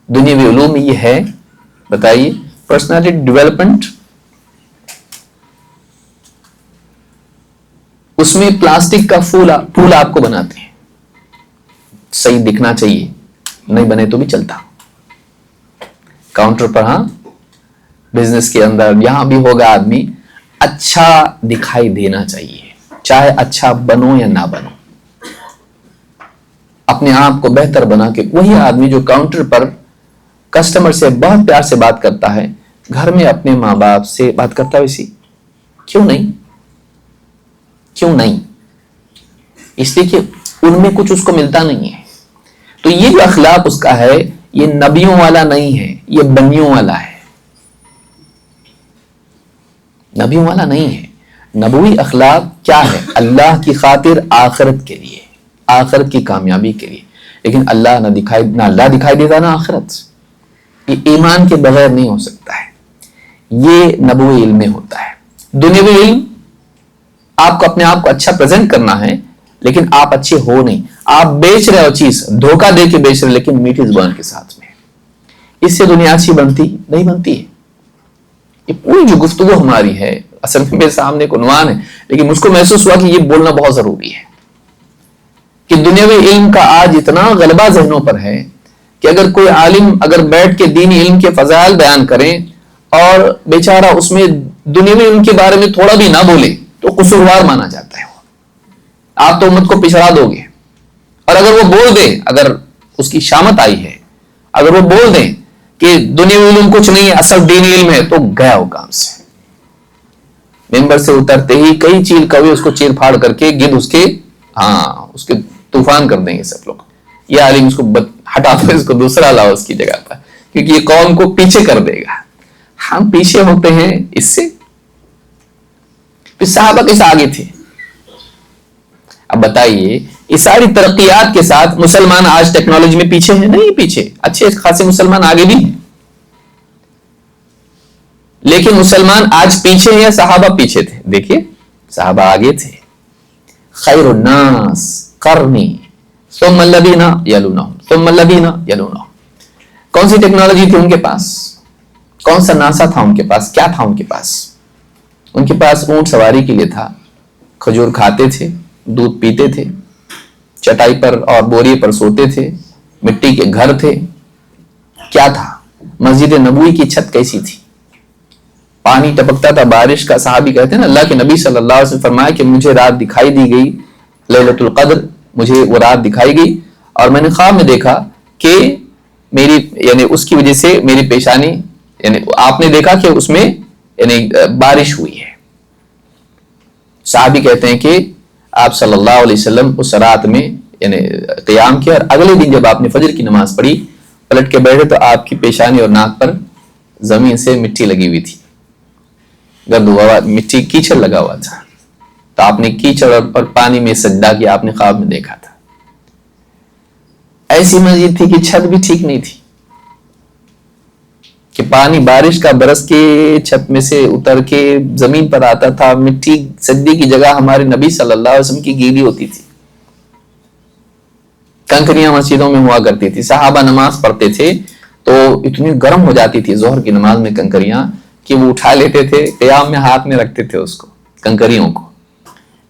دنیاوی علوم میں یہ ہے. بتائیے پرسنالٹی ڈیولپمنٹ، اس میں پلاسٹک کا پھول آپ کو بناتے ہیں، صحیح دکھنا چاہیے، نہیں بنے تو بھی چلتا. کاؤنٹر پر، ہاں بزنس کے اندر یہاں بھی ہوگا، آدمی اچھا دکھائی دینا چاہیے، چاہے اچھا بنو یا نہ بنو، اپنے آپ کو بہتر بنا کے. وہی آدمی جو کاؤنٹر پر کسٹمر سے بہت پیار سے بات کرتا ہے، گھر میں اپنے ماں باپ سے بات کرتا ہے ویسی کیوں نہیں؟ کیوں نہیں؟ اس لیے کہ ان میں کچھ اس کو ملتا نہیں ہے. تو یہ جو اخلاق اس کا ہے یہ نبیوں والا نہیں ہے، یہ بنیوں والا ہے، نبیوں والا نہیں ہے. نبوی اخلاق کیا ہے؟ اللہ کی خاطر، آخرت کے لیے، آخرت کی کامیابی کے لیے. لیکن اللہ نہ اللہ دکھائی دیتا نہ آخرت. یہ ایمان کے بغیر نہیں ہو سکتا ہے. یہ نبوی علم میں ہوتا ہے. دنیاوی علم آپ کو اپنے آپ کو اچھا پریزنٹ کرنا ہے، لیکن آپ اچھے ہو نہیں. آپ بیچ رہے ہو چیز، دھوکہ دے کے بیچ رہے، لیکن میٹھی زبان کے ساتھ میں. اس سے دنیا اچھی بنتی نہیں بنتی ہے. یہ پوری جو گفتگو ہماری ہے اصل میں میرے سامنے ایک عنوان ہے، لیکن مجھ کو محسوس ہوا کہ یہ بولنا بہت ضروری ہے کہ دنیاوی علم کا آج اتنا غلبہ ذہنوں پر ہے کہ اگر کوئی عالم اگر بیٹھ کے دینی علم کے فضائل بیان کریں اور بیچارہ اس میں دنیاوی علم کے بارے میں تھوڑا بھی نہ بولے تو قصوروار مانا جاتا ہے. آپ تو امت کو پچھڑا دو گے. اور اگر وہ بول دے، اگر اس کی شامت آئی ہے، اگر وہ بول دیں کہ دنیاوی علم کچھ نہیں ہے، اصل دینی علم ہے، تو گیا ہو کام سے. ممبر سے اترتے ہی کئی چیل کوے اس کو چیر پھاڑ کر کے گد اس کے طوفان کر دیں گے سب لوگ. یہ عالم اس کو ہٹا دو، اس کو دوسرا لاؤ اس کی جگہ پر، کیونکہ یہ قوم کو پیچھے کر دے گا. ہم پیچھے ہوتے ہیں اس سے. پھر صحابہ کیسے آگے تھے؟ اب بتائیے یہ ساری ترقیات کے ساتھ مسلمان آج ٹیکنالوجی میں پیچھے ہیں؟ نہیں پیچھے، اچھے خاصے مسلمان آگے بھی ہیں. لیکن مسلمان آج پیچھے ہیں یا صحابہ پیچھے تھے؟ دیکھیے صحابہ آگے تھے. خیر الناس قرنی ثم الذین یلونہم ثم الذین یلونہم. کون سی ٹیکنالوجی تھی ان کے پاس؟ کون سا ناسا تھا ان کے پاس؟ کیا تھا ان کے پاس؟ ان کے پاس اونٹ سواری کے لیے تھا، کھجور کھاتے تھے، دودھ پیتے تھے، چٹائی پر اور بوریے پر سوتے تھے، مٹی کے گھر تھے. کیا تھا؟ مسجد نبوی کی چھت کیسی تھی؟ پانی ٹپکتا تھا بارش کا. صحابی کہتے ہیں نا اللہ کے نبی صلی اللہ علیہ وسلم فرمایا کہ مجھے رات دکھائی دی گئی، لیلۃ القدر، مجھے وہ رات دکھائی گئی اور میں نے خواب میں دیکھا کہ میری یعنی اس کی وجہ سے میری پیشانی یعنی آپ نے دیکھا کہ اس میں یعنی بارش ہوئی ہے. صحابی کہتے ہیں کہ آپ صلی اللہ علیہ وسلم اس رات میں یعنی قیام کیا اور اگلے دن جب آپ نے فجر کی نماز پڑھی پلٹ کے بیٹھے تو آپ کی پیشانی اور ناک پر زمین سے مٹی لگی ہوئی تھی، گرد ہوا مٹی کیچڑ لگا ہوا تھا. تو آپ نے کیچڑ اور پانی میں سجدہ کیا، آپ نے خواب میں دیکھا تھا. ایسی مسجد تھی کہ چھت بھی ٹھیک نہیں تھی, کہ پانی بارش کا برس کے چھت میں سے اتر کے زمین پر آتا تھا. مٹی سجدے کی جگہ ہمارے نبی صلی اللہ علیہ وسلم کی گیلی ہوتی تھی. کنکریاں مسجدوں میں ہوا کرتی تھی. صحابہ نماز پڑھتے تھے تو اتنی گرم ہو جاتی تھی ظہر کی نماز میں کنکریاں, کہ وہ اٹھا لیتے تھے, قیام میں ہاتھ میں رکھتے تھے اس کو, کنکریوں کو.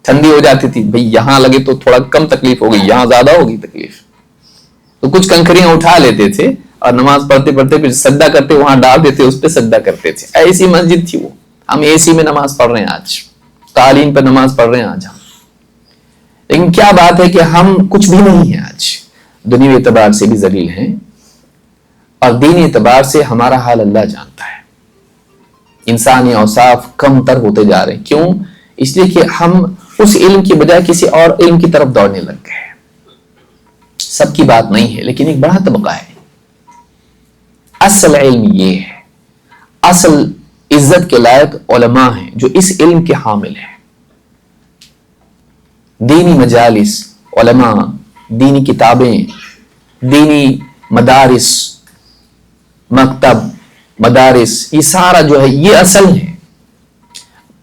ٹھنڈی ہو جاتی تھی, بھئی یہاں لگے تو تھوڑا کم تکلیف ہوگی, یہاں زیادہ ہوگی تکلیف, تو کچھ کنکریاں اٹھا لیتے تھے اور نماز پڑھتے پڑھتے پھر سجدہ کرتے وہاں ڈال دیتے, اس پہ سجدہ کرتے تھے. ایسی مسجد تھی وہ. ہم اے سی میں نماز پڑھ رہے ہیں آج, قالین پہ نماز پڑھ رہے ہیں آج ہم. لیکن کیا بات ہے کہ ہم کچھ بھی نہیں ہیں آج, دنیوی اعتبار سے بھی ذلیل ہیں, اور دینی اعتبار سے ہمارا حال اللہ جانتا ہے. انسانی اوصاف کم تر ہوتے جا رہے ہیں. کیوں؟ اس لیے کہ ہم اس علم کی بجائے کسی اور علم کی طرف دوڑنے لگ گئے. سب کی بات نہیں ہے, لیکن ایک بڑا طبقہ ہے. اصل علم یہ ہے, اصل عزت کے لائق علماء ہیں جو اس علم کے حامل ہیں. دینی مجالس, علماء, دینی کتابیں, دینی مدارس, مکتب, مدارس, یہ سارا جو ہے یہ اصل ہے.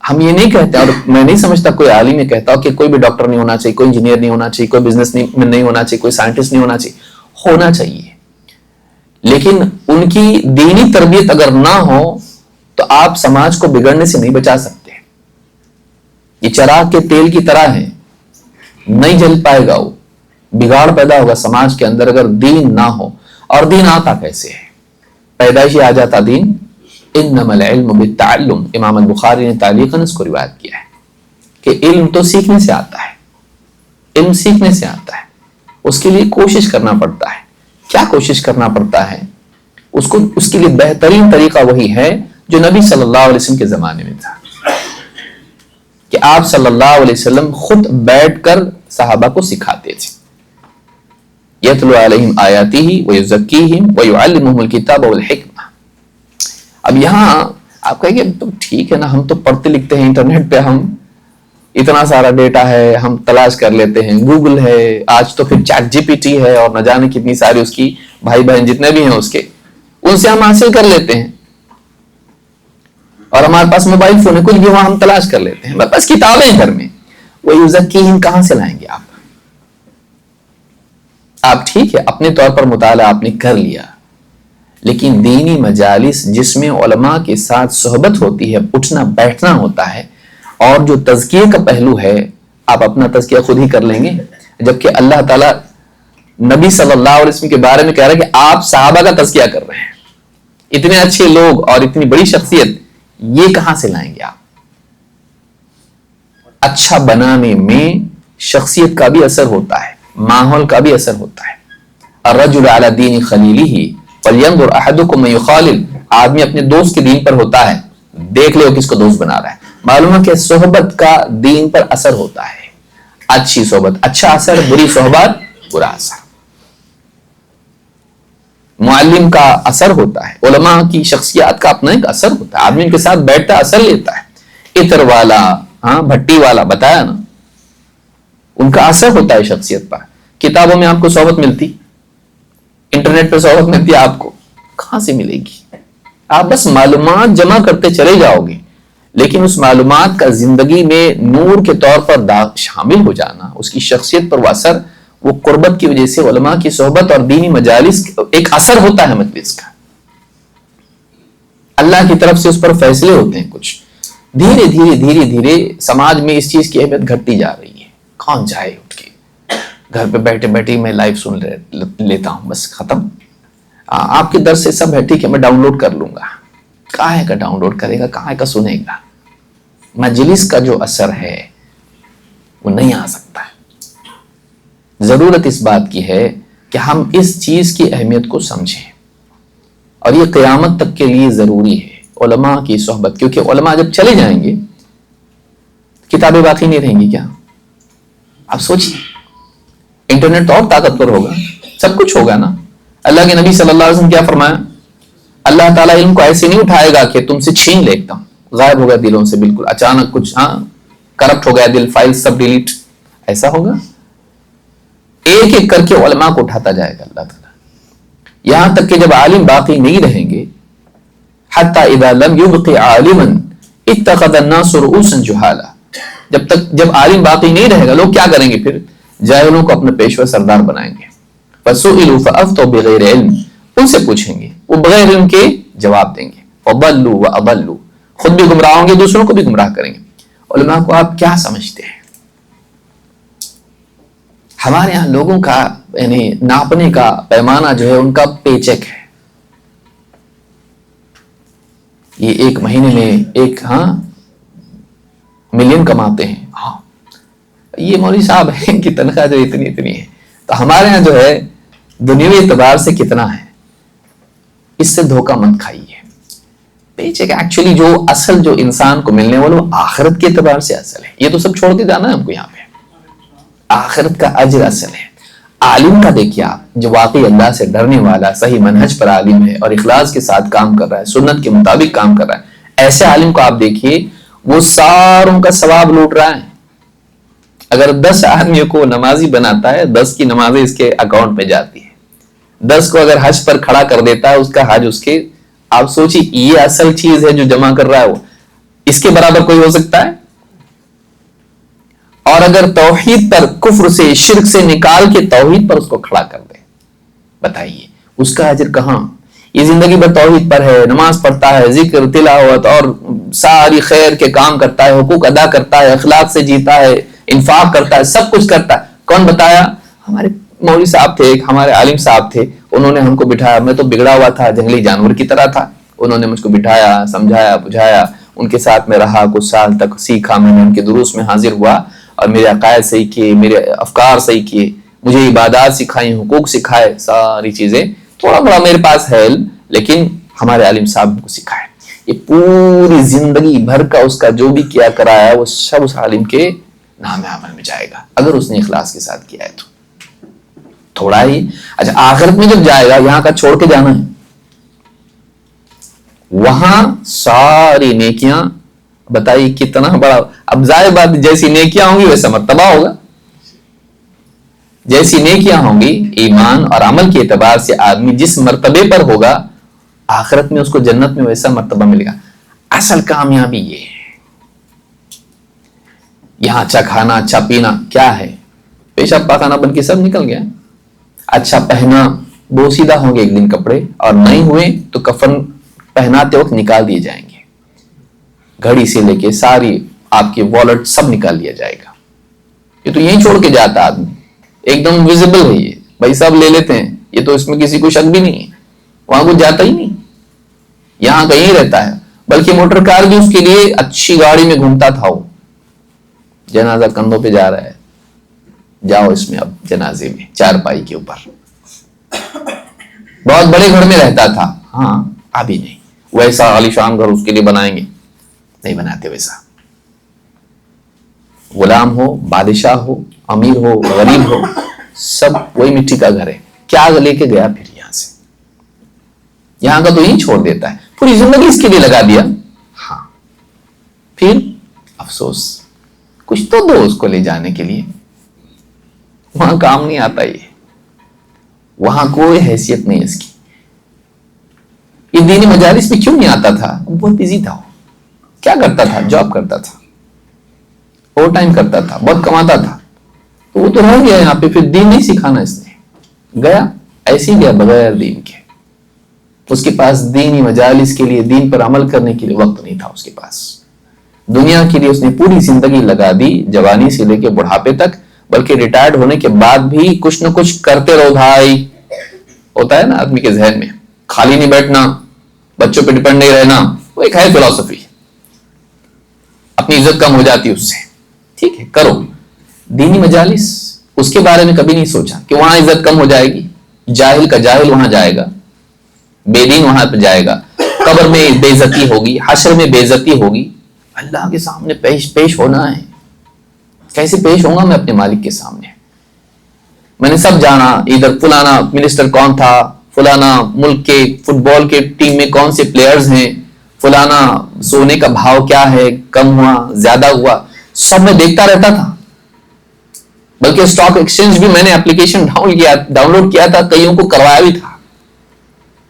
ہم یہ نہیں کہتے, اور میں نہیں سمجھتا کوئی عالم یہ کہتا ہو کہ کوئی بھی ڈاکٹر نہیں ہونا چاہیے, کوئی انجینئر نہیں ہونا چاہیے, کوئی بزنس مین نہیں ہونا چاہیے, کوئی سائنٹسٹ نہیں ہونا چاہیے. ہونا چاہیے, لیکن ان کی دینی تربیت اگر نہ ہو تو آپ سماج کو بگڑنے سے نہیں بچا سکتے. یہ چراغ کے تیل کی طرح ہے, نہیں جل پائے گا, وہ بگاڑ پیدا ہوگا سماج کے اندر اگر دین نہ ہو. اور دین آتا کیسے ہے؟ پیدائشی آ جاتا دین. انما العلم بالتعلم, امام البخاری نے تعلیقاً اس کو روایت کیا ہے کہ علم تو سیکھنے سے آتا ہے, علم سیکھنے سے آتا ہے. اس کے لیے کوشش کرنا پڑتا ہے. کیا کوشش کرنا پڑتا ہے؟ اس کے لیے بہترین طریقہ وہی ہے جو نبی صلی اللہ علیہ وسلم کے زمانے میں تھا, کہ آپ صلی اللہ علیہ وسلم خود بیٹھ کر صحابہ کو سکھاتے تھے. یتلو علیہم آیاتہ ویزکیہم ویعلمہم الکتاب والحکمہ. اب یہاں آپ کہیں گے تو ٹھیک ہے نا, ہم تو پڑھتے لکھتے ہیں, انٹرنیٹ پہ ہم اتنا سارا ڈیٹا ہے, ہم تلاش کر لیتے ہیں, گوگل ہے, آج تو پھر چیٹ جی پی ٹی ہے, اور نہ جانے کتنی ساری اس کی بھائی بہن جتنے بھی ہیں اس کے, ان سے ہم حاصل کر لیتے ہیں. اور ہمارے پاس موبائل فون ہے, کچھ بھی وہاں ہم تلاش کر لیتے ہیں. بس کتابیں گھر میں, وہ یزکیہم کہاں سے لائیں گے آپ ٹھیک ہے اپنے طور پر مطالعہ آپ نے کر لیا, لیکن دینی مجالس جس میں علماء کے ساتھ صحبت ہوتی ہے, اٹھنا بیٹھنا ہوتا ہے, اور جو تزکیے کا پہلو ہے, آپ اپنا تزکیہ خود ہی کر لیں گے. جبکہ اللہ تعالیٰ نبی صلی اللہ علیہ وسلم کے بارے میں کہہ رہا ہے کہ آپ صحابہ کا تزکیہ کر رہے ہیں. اتنے اچھے لوگ اور اتنی بڑی شخصیت, یہ کہاں سے لائیں گے آپ؟ اچھا بنانے میں شخصیت کا بھی اثر ہوتا ہے, ماحول کا بھی اثر ہوتا ہے. الرجل علی دین خلیلہ فلینظر احدکم من یخالل. آدمی اپنے دوست کے دین پر ہوتا ہے, دیکھ لے وہ کس کو دوست بنا رہا ہے. معلوم ہے کہ صحبت کا دین پر اثر ہوتا ہے. اچھی صحبت اچھا اثر, بری صحبت برا اثر. معلم کا اثر ہوتا ہے, علماء کی شخصیات کا اپنا ایک اثر ہوتا ہے. آدمی ان کے ساتھ بیٹھتا ہے, اثر لیتا ہے. عطر والا, بھٹی والا بتایا نا, ان کا اثر ہوتا ہے شخصیت پر. کتابوں میں آپ کو صحبت ملتی, انٹرنیٹ پہ صحبت ملتی ہے, آپ کو کہاں سے ملے گی؟ آپ بس معلومات جمع کرتے چلے جاؤ گے, لیکن اس معلومات کا زندگی میں نور کے طور پر شامل ہو جانا, اس کی شخصیت پر وہ اثر, وہ قربت کی وجہ سے علماء کی صحبت اور دینی مجالس ایک اثر ہوتا ہے مجلس کا. اللہ کی طرف سے اس پر فیصلے ہوتے ہیں کچھ. دھیرے دھیرے دھیرے دھیرے سماج میں اس چیز کی اہمیت گھٹتی جا رہی ہے. کون جائے اٹھ کے گھر پہ بیٹھے بیٹھے میں لائیو سن لیتا ہوں, بس ختم. آپ کے درس سے سب ہے, ٹھیک ہے میں ڈاؤن لوڈ کر لوں گا. کہاں کا ڈاؤن لوڈ کرے گا, کہاں کا سنے گا؟ مجلس کا جو اثر ہے وہ نہیں آ سکتا ہے. ضرورت اس بات کی ہے کہ ہم اس چیز کی اہمیت کو سمجھیں, اور یہ قیامت تک کے لیے ضروری ہے علماء کی صحبت. کیونکہ علماء جب چلے جائیں گے کتابیں باقی نہیں رہیں گی. کیا آپ سوچیں, انٹرنیٹ تو اور طاقتور ہوگا, سب کچھ ہوگا نا. اللہ کے نبی صلی اللہ علیہ وسلم کیا فرمایا؟ اللہ تعالیٰ علم کو ایسے نہیں اٹھائے گا کہ تم سے چھین لے, ایک دم غائب ہو گیا دلوں سے, بالکل اچانک کچھ کرپٹ ہو گیا دل, فائل سب ڈیلیٹ, ایسا ہوگا؟ ایک ایک کر کے علماء کو اٹھاتا جائے گا اللہ تعالیٰ، یہاں تک کہ جب عالم باقی نہیں رہیں گے، حتی اذا لم یبق عالما اتخذ الناس رؤوسا جہالا، جب عالم باقی نہیں رہے گا، لوگ کیا کریں گے؟ پھر جاہلوں کو اپنا پیشوا سردار بنائیں گے. فسئلوا فافتوا بغیر علم، ان سے پوچھیں گے، وہ بغیر علم کے جواب دیں گے. فضلوا واضلوا، خود بھی گمراہ ہوں گے، دوسروں کو بھی گمراہ کریں گے. علماء کو آپ کیا سمجھتے ہیں؟ ہمارے ہاں لوگوں کا یعنی ناپنے کا پیمانہ جو ہے ان کا پے چیک ہے. یہ ایک مہینے میں ایک ملین کماتے ہیں، ہاں یہ مولوی صاحب ہیں کی تنخواہ جو اتنی ہے. تو ہمارے ہاں جو ہے دنیاوی اعتبار سے کتنا ہے، اس سے دھوکہ مت کھائیے. پے چیک ایکچولی جو اصل جو انسان کو ملنے والا وہ آخرت کے اعتبار سے اصل ہے. یہ تو سب چھوڑ کے جانا ہے ہم کو، یہاں پہ آخرت کا اجر اصل ہے. عالم کا دیکھیے آپ، جو واقعی اللہ سے ڈرنے والا صحیح منہج پر عالم ہے اور اخلاص کے ساتھ کام کر رہا ہے، سنت کے مطابق کام کر رہا ہے، ایسے عالم کو آپ دیکھیے وہ ساروں کا ثواب لوٹ رہا ہے. اگر 10 آدمیوں کو نمازی بناتا ہے، 10 کی نمازیں اس کے اکاؤنٹ میں جاتی ہے. 10 کو اگر حج پر کھڑا کر دیتا ہے، اس کا حج اس کے، آپ سوچیے یہ اصل چیز ہے جو جمع کر رہا ہے، وہ اس کے برابر کوئی ہو سکتا ہے؟ اور اگر توحید پر، کفر سے، شرک سے نکال کے توحید پر اس کو کھڑا کر دے، بتائیے اس کا اجر کہاں؟ یہ زندگی بھر توحید پر ہے، نماز پڑھتا ہے، ذکر، تلاوت اور ساری خیر کے کام کرتا ہے، حقوق ادا کرتا ہے، اخلاق سے جیتا ہے، انفاق کرتا ہے، سب کچھ کرتا ہے. کون بتایا؟ ہمارے مولوی صاحب تھے، ایک ہمارے عالم صاحب تھے، انہوں نے ہم کو بٹھایا. میں تو بگڑا ہوا تھا، جنگلی جانور کی طرح تھا. انہوں نے مجھ کو بٹھایا، سمجھایا، بجھایا. ان کے ساتھ میں رہا، کچھ سال تک سیکھا. میں نے ان کے دروس میں حاضر ہوا اور میرے عقائد صحیح کیے، میرے افکار صحیح کیے، مجھے عبادات سکھائی، حقوق سکھائے، ساری چیزیں. تھوڑا بڑا میرے پاس ہے علم، لیکن ہمارے عالم صاحب کو سکھائے. یہ پوری زندگی بھر کا اس کا جو بھی کیا کرایا وہ سب اس عالم کے نام عمل میں جائے گا، اگر اس نے اخلاص کے ساتھ کیا ہے تو. تھوڑا ہی اچھا، آخرت میں جب جائے گا، یہاں کا چھوڑ کے جانا ہے، وہاں ساری نیکیاں، بتائیے کتنا بڑا. اب ظاہر بات، جیسی نیکیاں ہوں گی ویسا مرتبہ ہوگا. جیسی نیکیاں ہوں گی، ایمان اور عمل کے اعتبار سے آدمی جس مرتبے پر ہوگا، آخرت میں اس کو جنت میں ویسا مرتبہ ملے گا. اصل کامیابی یہ ہے. یہاں اچھا کھانا، اچھا پینا، کیا ہے؟ پیشاب پاخانہ بن کے سب نکل گیا. اچھا پہنا، بوسیدہ ہوں گے ایک دن کپڑے، اور نہیں ہوئے تو کفن پہناتے وقت نکال دیے جائیں گے. گھڑی سے لے کے ساری آپ کی والٹ سب نکال لیا جائے گا. یہ تو یہیں چھوڑ کے جاتا آدمی، ایک دم ویزیبل ہے. یہ بھائی سب لے لیتے ہیں، یہ تو اس میں کسی کو شک بھی نہیں ہے. وہاں کو جاتا ہی نہیں، یہاں کہیں رہتا ہے. بلکہ موٹر کار بھی اس کے لیے اچھی گاڑی میں گھومتا تھا. وہ جنازہ کندھوں پہ جا رہا ہے، جاؤ اس میں اب جنازے میں، 4 پائی کے اوپر. بہت بڑے گھر میں رہتا تھا، ہاں ابھی نہیں. ویسا عالی شان گھر اس کے لیے بنائیں گے؟ نہیں بناتے ویسا. غلام ہو، بادشاہ ہو، امیر ہو، غریب ہو، سب وہی مٹی کا گھر ہے. کیا لے کے گیا پھر یہاں سے؟ یہاں کا تو یہی چھوڑ دیتا ہے، پوری زندگی اس کے لیے لگا دیا. ہاں پھر افسوس، کچھ تو دو اس کو لے جانے کے لیے. وہاں کام نہیں آتا، یہ وہاں کوئی حیثیت نہیں اس کی. یہ دینی مجالس میں کیوں نہیں آتا تھا؟ بہت بزی تھا. وہ کیا کرتا تھا؟ جاب کرتا تھا، اوور ٹائم کرتا تھا، بہت کماتا تھا. تو وہ تو رہ گیا یہاں پہ. پھر دین نہیں سکھانا اس نے، گیا ایسے ہی گیا بغیر دین کے. اس کے پاس دینی مجالس کے لیے، دین پر عمل کرنے کے لیے وقت نہیں تھا اس کے پاس. دنیا کے لیے اس نے پوری زندگی لگا دی، جوانی سے لے کے بڑھاپے تک. بلکہ ریٹائرڈ ہونے کے بعد بھی کچھ نہ کچھ کرتے رہو بھائی. ہوتا ہے نا آدمی کے ذہن میں، خالی نہیں بیٹھنا، بچوں پہ ڈپینڈ نہیں رہنا. وہ ایک ہے فلسفی، اپنی عزت کم ہو جاتی اس سے. ٹھیک ہے کرو دینی مجالس. اس کے بارے میں کبھی نہیں سوچا کہ وہاں عزت کم ہو جائے گی. جاہل کا جاہل وہاں جائے گا، بے دین وہاں پہ جائے گا. قبر میں بے عزتی ہوگی، حشر میں بے عزتی ہوگی. اللہ کے سامنے پیش ہونا ہے. کیسے پیش ہوں گا میں اپنے مالک کے سامنے؟ میں نے سب جانا، ادھر فلانا منسٹر کون تھا، فلانا ملک کے فٹ بال کے ٹیم میں کون سے پلیئرز ہیں، فلانا سونے کا بھاؤ کیا ہے، کم ہوا زیادہ ہوا، سب میں دیکھتا رہتا تھا. بلکہ اسٹاک ایکسچینج بھی میں نے اپلیکیشن ڈاؤن لوڈ کیا تھا, کئیوں کو کروایا بھی تھا.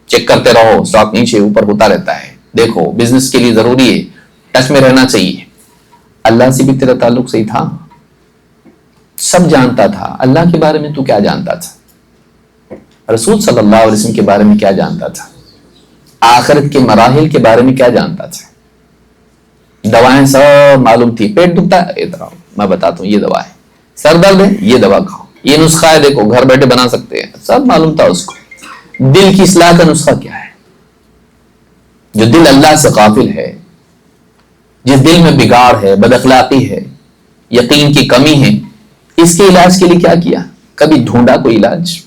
چیک کرتے رہو, اسٹاک نیچے اوپر ہوتا رہتا ہے, دیکھو بزنس کے لیے ضروری ہے, ٹچ میں رہنا چاہیے. اللہ سے بھی تیرا تعلق صحیح تھا, سب جانتا تھا. اللہ کے بارے میں تو کیا جانتا تھا؟ رسول صلی اللہ علیہ وسلم کے بارے میں کیا جانتا تھا؟ آخرت کے مراحل کے بارے میں کیا جانتا تھا؟ دوائیں سب معلوم تھی. پیٹ دکھتا ہے, ادھر آؤ میں بتاتا ہوں یہ دوا ہے. سر درد ہے, یہ دوا کھاؤ. یہ نسخہ ہے, دیکھو گھر بیٹھے بنا سکتے ہیں. سب معلوم تھا اس کو. دل کی اصلاح کا نسخہ کیا ہے؟ جو دل اللہ سے غافل ہے, جس دل میں بگاڑ ہے, بد اخلاقی ہے, یقین کی کمی ہے, اس کے علاج کے لیے کیا کیا؟ کبھی ڈھونڈا کوئی علاج؟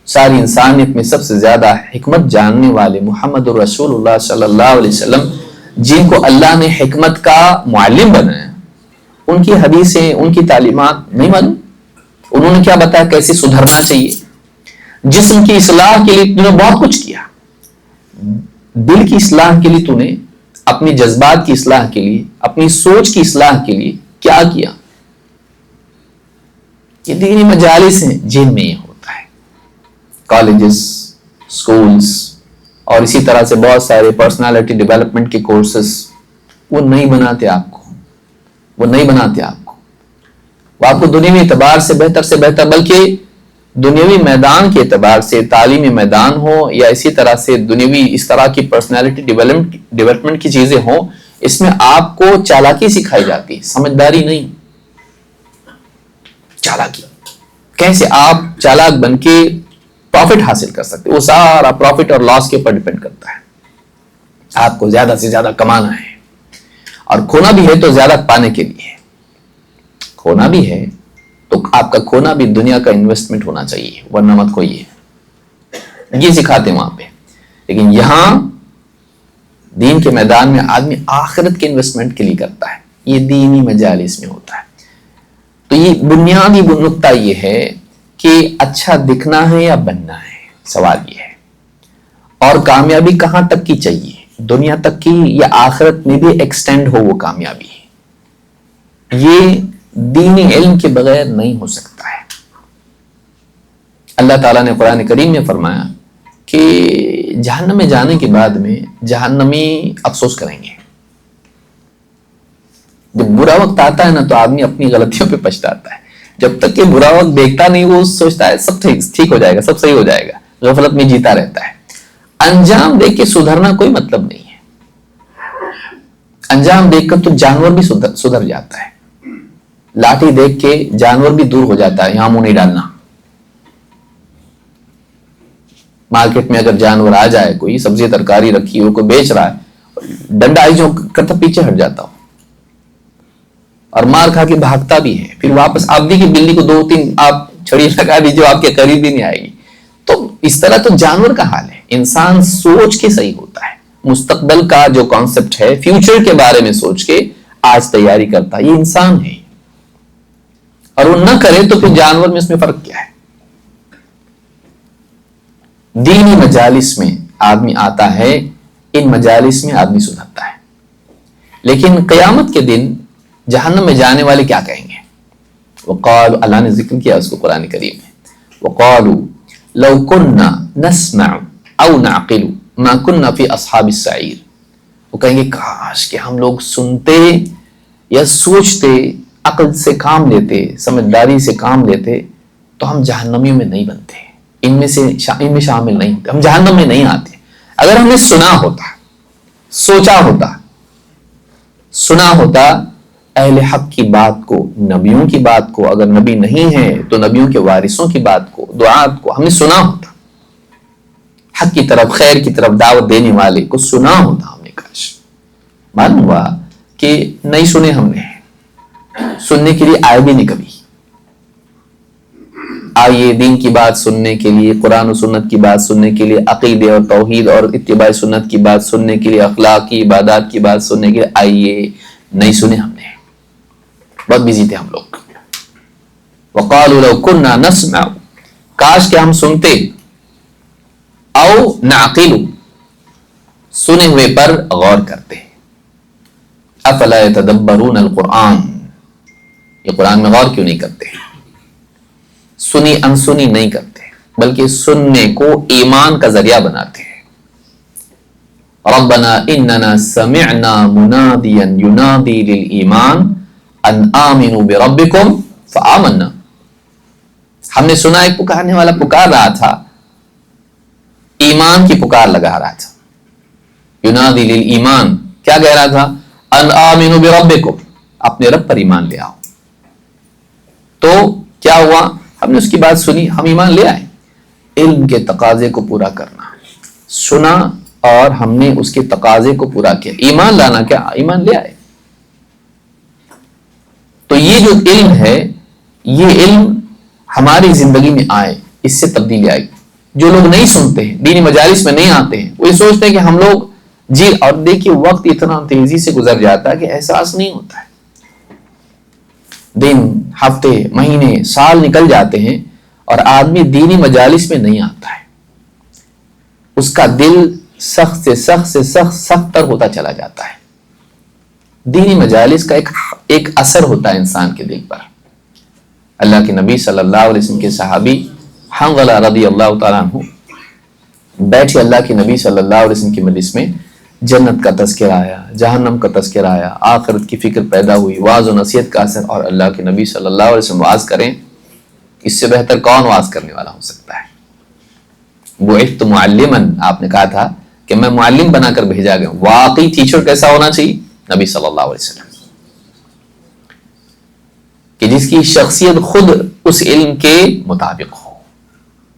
ساری انسانیت میں سب سے زیادہ حکمت جاننے والے محمد الرسول اللہ صلی اللہ علیہ وسلم, جن کو اللہ نے حکمت کا معلم بنایا, ان کی حدیثیں, ان کی تعلیمات نہیں معلوم؟ انہوں نے کیا بتایا کیسے سدھرنا چاہیے. جسم کی اصلاح کے لیے تو نے بہت کچھ کیا, دل کی اصلاح کے لیے تو نے اپنی جذبات کی اصلاح کے لیے, اپنی سوچ کی اصلاح کے لیے کیا کیا؟ یہ دینی مجالس ہیں جن میں یہ ہوتا ہے. کالجز, سکولز اور اسی طرح سے بہت سارے پرسنالٹی ڈیولپمنٹ کے کورسز, وہ نہیں بناتے آپ کو, وہ نہیں بناتے آپ کو. وہ آپ کو دنیاوی اعتبار سے بہتر بلکہ دنیاوی میدان کے اعتبار سے, تعلیمی میدان ہو یا اسی طرح سے دنیاوی اس طرح کی پرسنالٹی ڈیولپمنٹ کی چیزیں ہوں, اس میں آپ کو چالاکی سکھائی جاتی, سمجھداری نہیں. چالاکی کیسے آپ چالاک بن کے پروفٹ حاصل کر سکتے, وہ سارا پروفٹ اور لاس کے اوپر ڈیپینڈ کرتا ہے. آپ کو زیادہ سے زیادہ کمانا ہے, اور کھونا بھی ہے تو زیادہ پانے کے لیے. کھونا بھی ہے تو آپ کا کھونا بھی دنیا کا انویسٹمنٹ ہونا چاہیے, ورنہ مت کھوئیے. یہ سکھاتے ہیں وہاں پہ. لیکن یہاں دین کے میدان میں آدمی آخرت کے انویسٹمنٹ کے لیے کرتا ہے. یہ دینی مجالس میں ہوتا ہے. تو یہ بنیادی نقطہ یہ ہے کہ اچھا دکھنا ہے یا بننا ہے, سوال یہ ہے. اور کامیابی کہاں تک کی چاہیے, دنیا تک کی یا آخرت میں بھی ایکسٹینڈ ہو وہ کامیابی؟ یہ دینی علم کے بغیر نہیں ہو سکتا ہے. اللہ تعالیٰ نے قرآن کریم میں فرمایا کہ جہنم میں جانے کے بعد میں جہنمی افسوس کریں گے. جب برا وقت آتا ہے نا تو آدمی اپنی غلطیوں پہ پچھتاتا ہے. جب تک کہ برا وقت دیکھتا نہیں وہ سوچتا ہے سب ٹھیک ہو جائے گا, سب صحیح ہو جائے گا, غفلت میں جیتا رہتا ہے. انجام دیکھ کے سدھرنا کوئی مطلب نہیں ہے. انجام دیکھ کر تو جانور بھی سدھر جاتا ہے. لاٹھی دیکھ کے جانور بھی دور ہو جاتا ہے, یہاں منہ نہیں ڈالنا. مارکیٹ میں اگر جانور آ جائے, کوئی سبزی ترکاری رکھی ہو, کوئی بیچ رہا ہے, ڈنڈا آئی جو کرتا پیچھے ہٹ جاتا ہو اور مار کھا کے بھاگتا بھی ہے. پھر واپس آپ دی کی بلی کو 2-3 آپ چھڑی لگا دیجیے, آپ کے قریب ہی نہیں آئے گی. تو اس طرح تو جانور کا حال ہے. انسان سوچ کے صحیح ہوتا ہے. مستقبل کا جو کانسیپٹ ہے, فیوچر کے بارے میں سوچ کے آج تیاری کرتا ہے, یہ انسان ہے. اور وہ نہ کرے تو پھر جانور میں اس میں فرق کیا ہے؟ دینی مجالس میں آدمی آتا ہے, ان مجالس میں آدمی سدھرتا ہے. لیکن قیامت کے دن جہنم میں جانے والے کیا کہیں گے؟ وقالوا, اللہ نے ذکر کیا اس کو قرآن کریم میں, وقالوا لو كنا نسمع او نعقل ما كنا في اصحاب السعير. وہ کہیں گے کاش کہ ہم لوگ سنتے یا سوچتے, عقل سے کام لیتے, سمجھداری سے کام لیتے تو ہم جہنمیوں میں نہیں بنتے, ان میں شامل نہیں ہوتے, ہم جہنم میں نہیں آتے. اگر ہم نے سنا ہوتا, سوچا ہوتا, سنا ہوتا اہل حق کی بات کو, نبیوں کی بات کو, اگر نبی نہیں ہے تو نبیوں کے وارثوں کی بات کو, دعات کو ہم نے سنا ہوتا, حق کی طرف, خیر کی طرف دعوت دینے والے کو سنا ہوتا ہم نے. کاش معلوم ہوا کہ نہیں سنے, ہم نے سننے کے لیے آئے بھی نہیں کبھی. آئیے دین کی بات سننے کے لیے, قرآن و سنت کی بات سننے کے لیے, عقیدے اور توحید اور اتباع سنت کی بات سننے کے لیے, اخلاقی عبادات کی بات سننے کے لیے آئیے. نہیں سنے ہم نے, بہت بزی تھے ہم لوگ. وقالوا لو كنا نسمع, کاش کہ ہم سنتے, او نعقل, سنے ہوئے پر غور کرتے. افلا يتدبرون القرآن, یہ قرآن میں غور کیوں نہیں کرتے؟ سنی انسنی نہیں کرتے، بلکہ سننے کو ایمان کا ذریعہ بناتے ہیں۔ ربنا اننا سمعنا منادیا ینادی للایمان ان آمنوا بربکم فآمنا، ہم نے سنا ایک پکارنے والا پکار رہا تھا، ایمان کی پکار لگا رہا تھا۔ ینادی للایمان، کیا کہہ رہا تھا؟ ان آمنوا بربکم، اپنے رب پر ایمان لے آؤ۔ تو کیا ہوا؟ ہم نے اس کی بات سنی، ہم ایمان لے آئے۔ علم کے تقاضے کو پورا کرنا، سنا اور ہم نے اس کے تقاضے کو پورا کیا، ایمان لانا، کیا ایمان لے آئے۔ تو یہ جو علم ہے، یہ علم ہماری زندگی میں آئے، اس سے تبدیلی آئے۔ جو لوگ نہیں سنتے ہیں، دینی مجالس میں نہیں آتے ہیں، وہ یہ سوچتے ہیں کہ ہم لوگ اور دیکھیے وقت اتنا تیزی سے گزر جاتا ہے کہ احساس نہیں ہوتا ہے، دن، ہفتے، مہینے، سال نکل جاتے ہیں اور آدمی دینی مجالس میں نہیں آتا ہے، اس کا دل سخت سے سخت سے سخت سخت تر ہوتا چلا جاتا ہے۔ دینی مجالس کا ایک اثر ہوتا ہے انسان کے دل پر۔ اللہ کے نبی صلی اللہ علیہ وسلم کے صحابی حنظلہ رضی اللہ تعالیٰ عنہ بیٹھے اللہ کے نبی صلی اللہ علیہ وسلم کی مجلس میں، جنت کا تذکرہ آیا، جہنم کا تذکرہ آیا، آخرت کی فکر پیدا ہوئی، واعظ و نصیحت کا اثر، اور اللہ کے نبی صلی اللہ علیہ وسلم واعظ کریں، اس سے بہتر کون واعظ کرنے والا ہو سکتا ہے؟ بعثت معلما، آپ نے کہا تھا کہ میں معلم بنا کر بھیجا گیا۔ واقعی ٹیچر کیسا ہونا چاہیے؟ نبی صلی اللہ علیہ وسلم، کہ جس کی شخصیت خود اس علم کے مطابق ہو،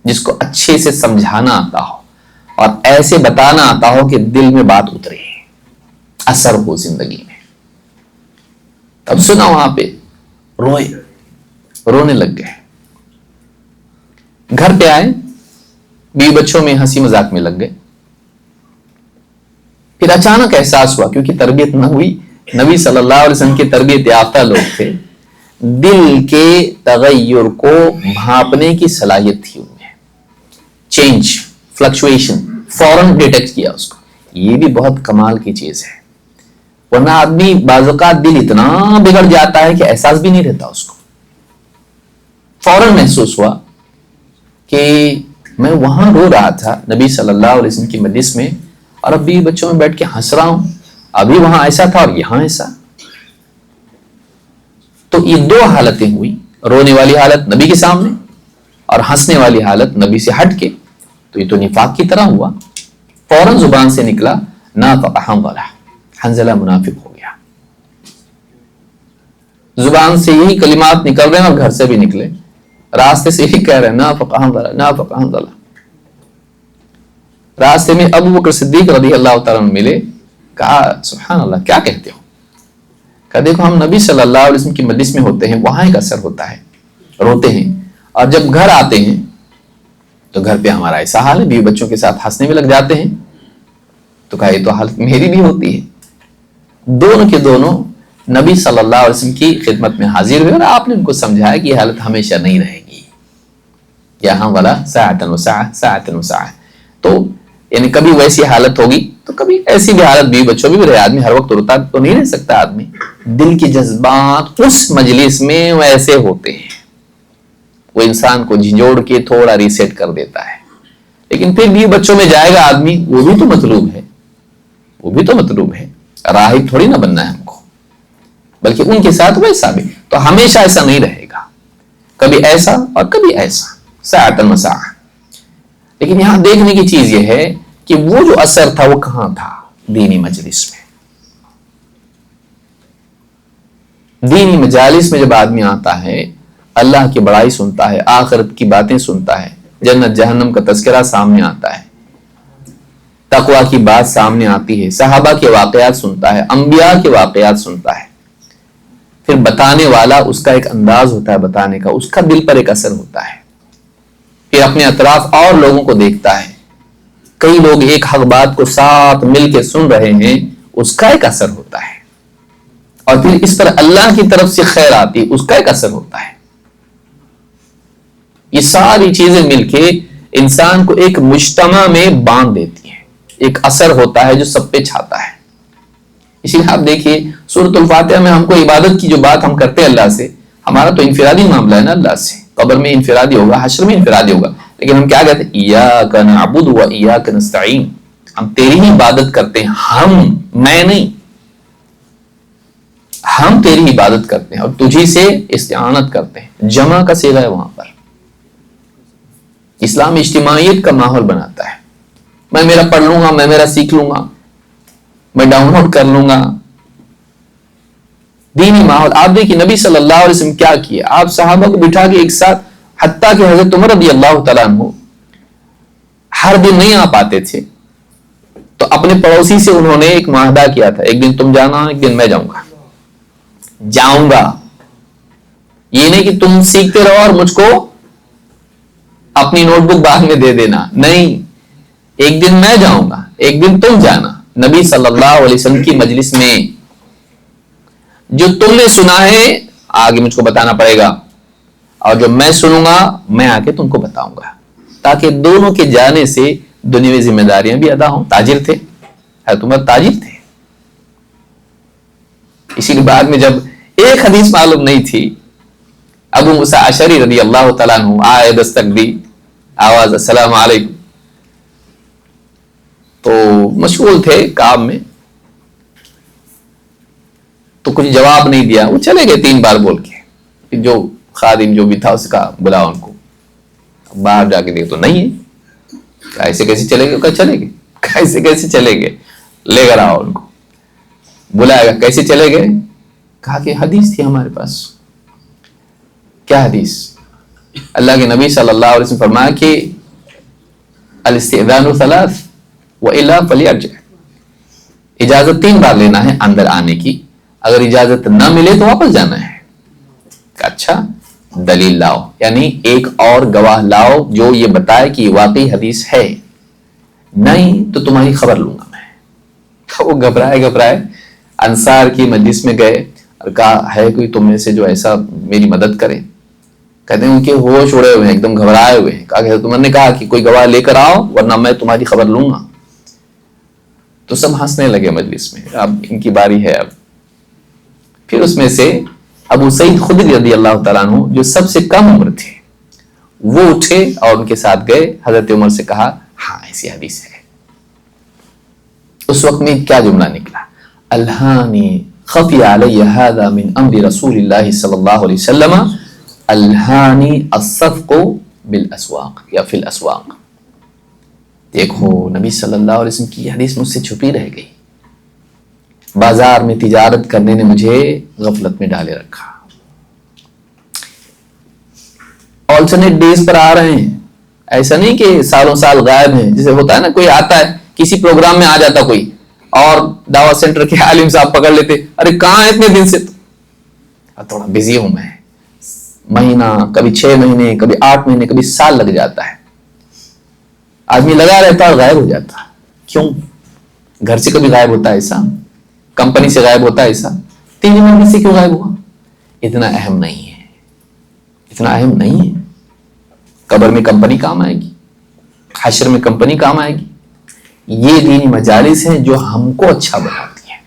جس کو اچھے سے سمجھانا آتا ہو اور ایسے بتانا آتا ہو کہ دل میں بات اترے، اثر ہو زندگی میں۔ اب سنا وہاں پہ رونے لگ گئے، گھر پہ آئے، بیوی بچوں میں ہنسی مذاق میں لگ گئے۔ پھر اچانک احساس ہوا، کیونکہ تربیت نہ ہوئی، نبی صلی اللہ علیہ وسلم کے تربیت یافتہ لوگ تھے، دل کے تغیر کو بھانپنے کی صلاحیت تھی ان میں، چینج، فلکچویشن فوراً ڈیٹیکٹ کیا اس کو۔ یہ بھی بہت کمال کی چیز ہے، ورنہ آدمی بعض اوقات دل اتنا بگڑ جاتا ہے کہ احساس بھی نہیں رہتا اس کو۔ فوراً محسوس ہوا کہ میں وہاں رو رہا تھا نبی صلی اللہ علیہ وسلم کی مجلس میں، اور اب بھی بچوں میں بیٹھ کے ہنس رہا ہوں، ابھی وہاں ایسا تھا اور یہاں ایسا۔ تو یہ دو حالتیں ہوئی، رونے والی حالت نبی کے سامنے اور ہنسنے والی حالت نبی سے ہٹ کے، تو یہ تو نفاق کی طرح ہوا۔ فوراً زبان سے نکلا نافق حنظلہ، حنظلہ منافق ہو گیا۔ زبان سے یہی کلمات نکل رہے ہیں اور گھر سے بھی نکلے، راستے سے یہی کہہ رہے ہیں نافق حنظلہ، نافق حنظلہ۔ راستے میں ابو بکر صدیق رضی اللہ تعالیٰ عنہ ملے، کہا سبحان اللہ کیا کہتے ہو؟ کہا دیکھو ہم نبی صلی اللہ علیہ وسلم کی مجلس میں ہوتے ہیں، وہاں ایک اثر ہوتا ہے، روتے ہیں، اور جب گھر آتے ہیں تو گھر پہ ہمارا ایسا حال ہے، بیوی بچوں کے ساتھ ہنسنے میں لگ جاتے ہیں۔ تو کہا یہ تو حالت میری بھی ہوتی ہے۔ دونوں کے دونوں نبی صلی اللہ علیہ وسلم کی خدمت میں حاضر ہوئے، اور آپ نے ان کو سمجھایا کہ یہ حالت ہمیشہ نہیں رہے گی، یہاں والا ساعتن وساعہ، ساعتن وساعہ۔ تو یعنی کبھی ویسی حالت ہوگی تو کبھی ایسی بھی حالت بیوی بچوں میں بھی رہے، آدمی ہر وقت روتا تو نہیں رہ سکتا آدمی۔ دل کے جذبات اس مجلس میں ویسے ہوتے ہیں، وہ انسان کو جھنجھوڑ کے تھوڑا ریسیٹ کر دیتا ہے، لیکن پھر بھی بچوں میں جائے گا آدمی، وہ بھی تو مطلوب ہے، وہ بھی تو مطلوب ہے، راہب تھوڑی نہ بننا ہے ہم کو، بلکہ ان کے ساتھ ویسا بھی۔ تو ہمیشہ ایسا نہیں رہے گا، کبھی ایسا اور کبھی ایسا، ساعتن وساعہ۔ لیکن یہاں دیکھنے کی چیز یہ ہے کہ وہ جو اثر تھا وہ کہاں تھا؟ دینی مجلس میں۔ دینی مجالس میں جب آدمی آتا ہے، اللہ کی بڑائی سنتا ہے، آخرت کی باتیں سنتا ہے، جنت جہنم کا تذکرہ سامنے آتا ہے، تقویٰ کی بات سامنے آتی ہے، صحابہ کے واقعات سنتا ہے، انبیاء کے واقعات سنتا ہے، پھر بتانے والا اس کا ایک انداز ہوتا ہے بتانے کا، اس کا دل پر ایک اثر ہوتا ہے، پھر اپنے اطراف اور لوگوں کو دیکھتا ہے، کئی لوگ ایک حق بات کو ساتھ مل کے سن رہے ہیں، اس کا ایک اثر ہوتا ہے، اور پھر اس پر اللہ کی طرف سے خیر آتی ہے، اس کا ایک اثر ہوتا ہے۔ یہ ساری چیزیں مل کے انسان کو ایک مجتمع میں باندھ دیتی ہیں، ایک اثر ہوتا ہے جو سب پہ چھاتا ہے۔ اسی لیے آپ دیکھیے سورۃ الفاتحہ میں ہم کو عبادت کی جو بات ہم کرتے ہیں اللہ سے، ہمارا تو انفرادی معاملہ ہے نا اللہ سے، قبر میں انفرادی ہوگا، حشر میں انفرادی ہوگا، لیکن ہم کیا کہتے ہیں ایاک نعبد و ایاک نستعین، ہم تیری ہی عبادت کرتے ہیں، میں نہیں، ہم تیری عبادت کرتے ہیں اور تجھی سے استعانت کرتے ہیں۔ جمع کا صیغہ ہے وہاں پر۔ اسلام اجتماعیت کا ماحول بناتا ہے، میں میرا پڑھ لوں گا، میں میرا سیکھ لوں گا، میں ڈاؤن لوڈ کر لوں گا، دینی ماحول۔ آپ دیکھیے نبی صلی اللہ علیہ وسلم کیا کیا، آپ صحابہ کو بٹھا کے ایک ساتھ، حتیٰ کہ حضرت عمر رضی اللہ تعالیٰ عنہ ہر دن نہیں آ پاتے تھے، تو اپنے پڑوسی سے انہوں نے ایک معاہدہ کیا تھا، ایک دن تم جانا، ایک دن میں جاؤں گا۔ یہ نہیں کہ تم سیکھتے رہو اور مجھ کو اپنی نوٹ بک بعد میں دے دینا، نہیں، ایک دن میں جاؤں گا، ایک دن تم جانا۔ نبی صلی اللہ علیہ وسلم کی مجلس میں جو تم نے سنا ہے آگے مجھ کو بتانا پڑے گا، اور جو میں سنوں گا میں آ کے تم کو بتاؤں گا، تاکہ دونوں کے جانے سے دنیاوی ذمہ داریاں بھی ادا ہوں۔ تاجر تھے، حضرت عمر تاجر تھے، اسی لیے بعد میں جب ایک حدیث معلوم نہیں تھی، ابو موسیٰ اشعری رضی اللہ تعالیٰ عنہ آئے، دستک دی، آواز السلام علیکم، تو مشغول تھے کام میں، تو کچھ جواب نہیں دیا، وہ چلے گئے 3 بار بول کے، جو خادم جو بھی تھا اس کا بلا ان کو، باہر جا کے دیکھ تو نہیں ہے، ایسے کیسے چلے گئے، کہا چلے گئے، کیسے کیسے چلے گئے، لے کر آؤ ان کو، بلائے گا، کیسے چلے گئے، کہا کہ حدیث تھی ہمارے پاس۔ کیا حدیث؟ اللہ کے نبی صلی اللہ علیہ وسلم فرمایا کہ الاستئذان 3 وإلا فليرجع، اجازت 3 بار لینا ہے اندر آنے کی، اگر اجازت نہ ملے تو واپس جانا ہے۔ اچھا، دلیل لاؤ، یعنی ایک اور گواہ لاؤ جو یہ بتائے کہ واقعی حدیث ہے، نہیں تو تمہاری خبر لوں گا میں۔ وہ گھبرائے انصار کی مجلس میں گئے اور کہا ہے کوئی تم میں سے جو ایسا میری مدد کرے؟ کہتے ہیں ان کے ہوش اڑے ہوئے ہیں، ایک دم گھبرائے ہوئے ہیں۔ کہا کہ تم نے کہا کہ کوئی گواہ لے کر آؤ ورنہ میں تمہاری خبر لوں گا۔ تو سب ہنسنے لگے مجلس میں، اب ان کی باری ہے۔ اب پھر اس میں سے ابو سعید خدری رضی اللہ تعالیٰ عنہ جو سب سے کم عمر تھے، وہ اٹھے اور ان کے ساتھ گئے، حضرت عمر سے کہا ہاں ایسی حدیث ہے۔ اس وقت میں کیا جملہ نکلا؟ الہانی خفی علی ھذا من امر رسول اللہ صلی اللہ علیہ وسلم الہانی الصفق بالاسواق یا فی الاسواق۔ دیکھو نبی صلی اللہ علیہ وسلم کی حدیث مجھ سے چھپی رہ گئی، بازار میں تجارت کرنے نے مجھے غفلت میں ڈالے رکھا۔ آلٹرنیٹ ڈیز پر آ رہے ہیں، ایسا نہیں کہ سالوں سال غائب ہیں، جیسے ہوتا ہے نا کوئی آتا ہے کسی پروگرام میں آ جاتا کوئی اور دعوت سینٹر کے عالم صاحب پکڑ لیتے، ارے کہاں ہے اتنے دن سے؟ تو تھوڑا بزی ہوں میں، مہینہ، کبھی 6 مہینے، کبھی 8 مہینے، کبھی سال لگ جاتا ہے، آدمی لگا رہتا اور غائب ہو جاتا۔ کیوں؟ گھر سے کبھی غائب ہوتا ہے ایسا، کمپنی سے غائب ہوتا ہے ایسا، 3 مہینے سے کیوں غائب ہوا؟ اتنا اہم نہیں ہے، اتنا اہم نہیں ہے۔ قبر میں کمپنی کام آئے گی، حشر میں کمپنی کام آئے گی۔ یہ دینی مجالس ہیں جو ہم کو اچھا بناتی ہیں،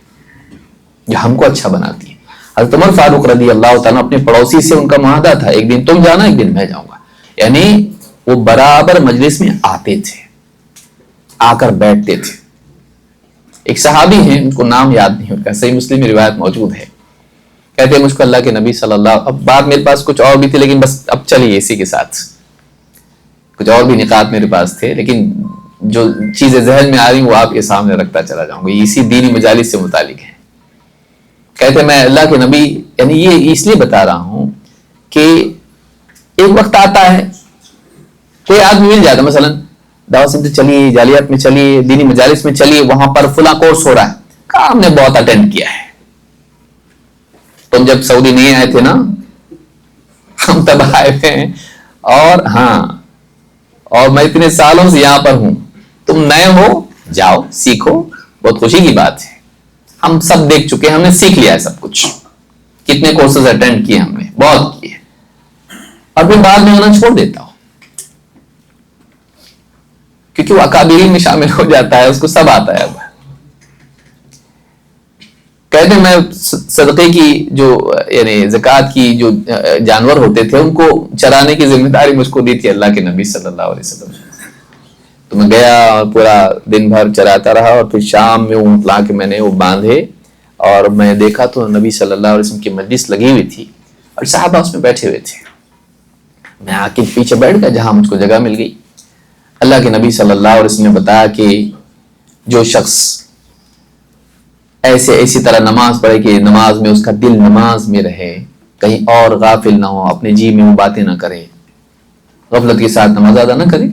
جو ہم کو اچھا بناتی ہیں۔ حضرت عمر فاروق رضی اللہ تعالیٰ اپنے پڑوسی سے ان کا معاہدہ تھا، ایک دن تم جانا، ایک دن میں جاؤں گا، یعنی وہ برابر مجلس میں آتے تھے، آ کر بیٹھتے تھے۔ ایک صحابی ہیں، ان کو نام یاد نہیں، ان کا صحیح مسلم میں روایت موجود ہے، کہتے ہیں مجھ کو اللہ کے نبی صلی اللہ، اب بات میرے پاس کچھ اور بھی تھی لیکن بس اب چلیے اسی کے ساتھ، کچھ اور بھی نکات میرے پاس تھے لیکن جو چیزیں ذہن میں آ رہی وہ آپ کے سامنے رکھتا چلا جاؤں گا، اسی دینی مجالس سے متعلق ہے۔ کہتے ہیں میں اللہ کے نبی، یعنی یہ اس لیے بتا رہا ہوں کہ ایک وقت آتا ہے کوئی آدمی مل جاتا، مثلا دعوت سینٹر چلیے، جالیات میں چلیے، دینی مجالس میں چلیے، وہاں پر فلاں کورس ہو رہا ہے، کہا ہم نے بہت اٹینڈ کیا ہے، تم جب سعودی نہیں آئے تھے نا، ہم تب آئے تھے، اور ہاں، اور میں اتنے سالوں سے یہاں پر ہوں، تم نئے ہو، جاؤ سیکھو، بہت خوشی کی بات ہے، ہم سب دیکھ چکے ہیں، ہم نے سیکھ لیا ہے سب کچھ، کتنے کورسز اٹینڈ کیے ہم نے، بہت کیے، اور پھر بعد میں آنا چھوڑ دیتا ہوں کیونکہ وہ اکابرین میں شامل ہو جاتا ہے، اس کو سب آتا ہے۔ اب کہتے ہیں میں صدقے کی جو یعنی زکوٰۃ کی جو جانور ہوتے تھے ان کو چرانے کی ذمہ داری مجھ کو دی تھی اللہ کے نبی صلی اللہ علیہ وسلم. تو میں گیا پورا دن بھر چراتا رہا اور پھر شام میں اونٹ لا کے میں نے وہ باندھے اور میں دیکھا تو نبی صلی اللہ علیہ وسلم کی مجلس لگی ہوئی تھی اور صحابہ اس میں بیٹھے ہوئے تھے. میں آ کے پیچھے بیٹھ گیا جہاں مجھ کو جگہ مل گئی. اللہ کے نبی صلی اللہ علیہ وسلم نے بتایا کہ جو شخص ایسی طرح نماز پڑھے کہ نماز میں اس کا دل نماز میں رہے, کہیں اور غافل نہ ہو, اپنے جی میں وہ باتیں نہ کرے, غفلت کے ساتھ نماز ادا نہ کرے,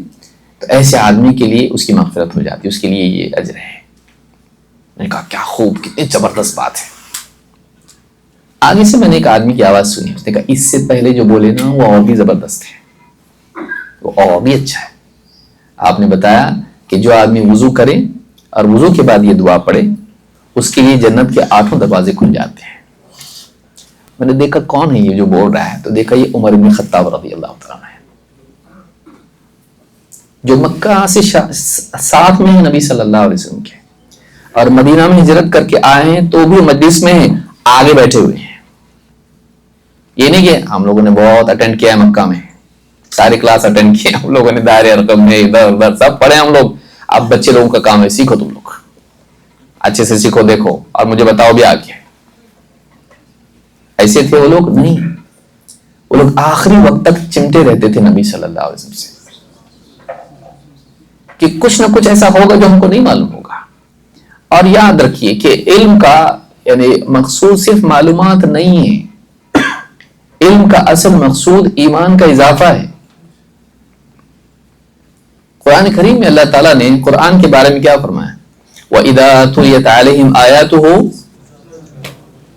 تو ایسے آدمی کے لیے اس کی مغفرت ہو جاتی ہے, اس کے لیے یہ اجر ہے. میں نے کہا کیا خوب, کتنی زبردست بات ہے. آگے سے میں نے ایک آدمی کی آواز سنی, اس نے کہا اس سے پہلے جو بولے نا وہ اور بھی زبردست ہے, وہ اور بھی اچھا ہے. آپ نے بتایا کہ جو آدمی وضو کرے اور وضو کے بعد یہ دعا پڑھے اس کے لیے جنت کے 8 دروازے کھل جاتے ہیں. میں نے دیکھا کون ہے یہ جو بول رہا ہے, تو دیکھا یہ عمر بن خطاب رضی اللہ تعالیٰ عنہ ہے, جو مکہ سے ساتھ میں ہیں نبی صلی اللہ علیہ وسلم کے, اور مدینہ میں ہجرت کر کے آئے ہیں تو بھی مجلس میں آگے بیٹھے ہوئے ہیں. یہ نہیں کہ ہم لوگوں نے بہت اٹینڈ کیا ہے مکہ میں, ساری کلاس اٹینڈ کیے ہم لوگوں نے, دائرے رقم میں ادھر ادھر سب پڑھے ہم لوگ. اب بچے لوگوں کا کام ہے سیکھو, تم لوگ اچھے سے سیکھو, دیکھو اور مجھے بتاؤ بھی آگے. ایسے تھے وہ لوگ نہیں, وہ لوگ آخری وقت تک چمٹے رہتے تھے نبی صلی اللہ علیہ وسلم سے کہ کچھ نہ کچھ ایسا ہوگا جو ہم کو نہیں معلوم ہوگا. اور یاد رکھیے کہ علم کا یعنی مقصود صرف معلومات نہیں ہے, علم کا اصل مقصود ایمان کا اضافہ ہے. قرآن کریم میں اللہ تعالیٰ نے قرآن کے بارے میں کیا فرمایا, وَإِذَا تُلِيَتْ عَلَيْهِمْ آيَاتُهُ,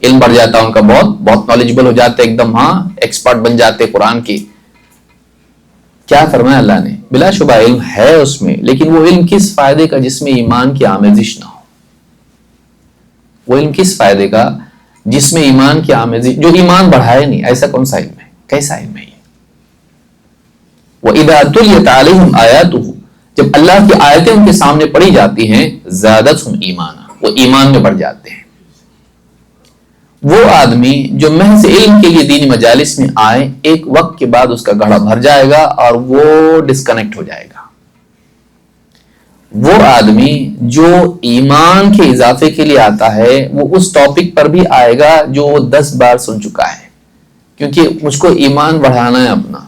علم بڑھ جاتا ہے ان کا, بہت نالجبل ہو جاتے ایک دم, ہاں ایکسپرٹ بن جاتے قرآن کے. کیا فرمایا اللہ نے, بلا شبہ علم ہے اس میں, لیکن وہ علم کس فائدے کا جس میں ایمان کی آمیزش نہ ہو. وہ علم کس فائدے کا جس میں ایمان کی آمیزش, جو ایمان بڑھائے نہیں, ایسا کون سا علم ہے, کیسا علم ہے یہ. وَإِذَا تُلِيَتْ عَلَيْهِمْ آيَاتُهُ, جب اللہ کی آیتیں ان کے سامنے پڑھی جاتی ہیں, زادتہم ایمانا, وہ ایمان میں بڑھ جاتے ہیں. وہ آدمی جو محض علم کے لیے دینی مجالس میں آئے, ایک وقت کے بعد اس کا گھڑا بھر جائے گا اور وہ ڈسکنیکٹ ہو جائے گا. وہ آدمی جو ایمان کے اضافے کے لیے آتا ہے وہ اس ٹاپک پر بھی آئے گا جو وہ 10 بار سن چکا ہے, کیونکہ مجھ کو ایمان بڑھانا ہے اپنا,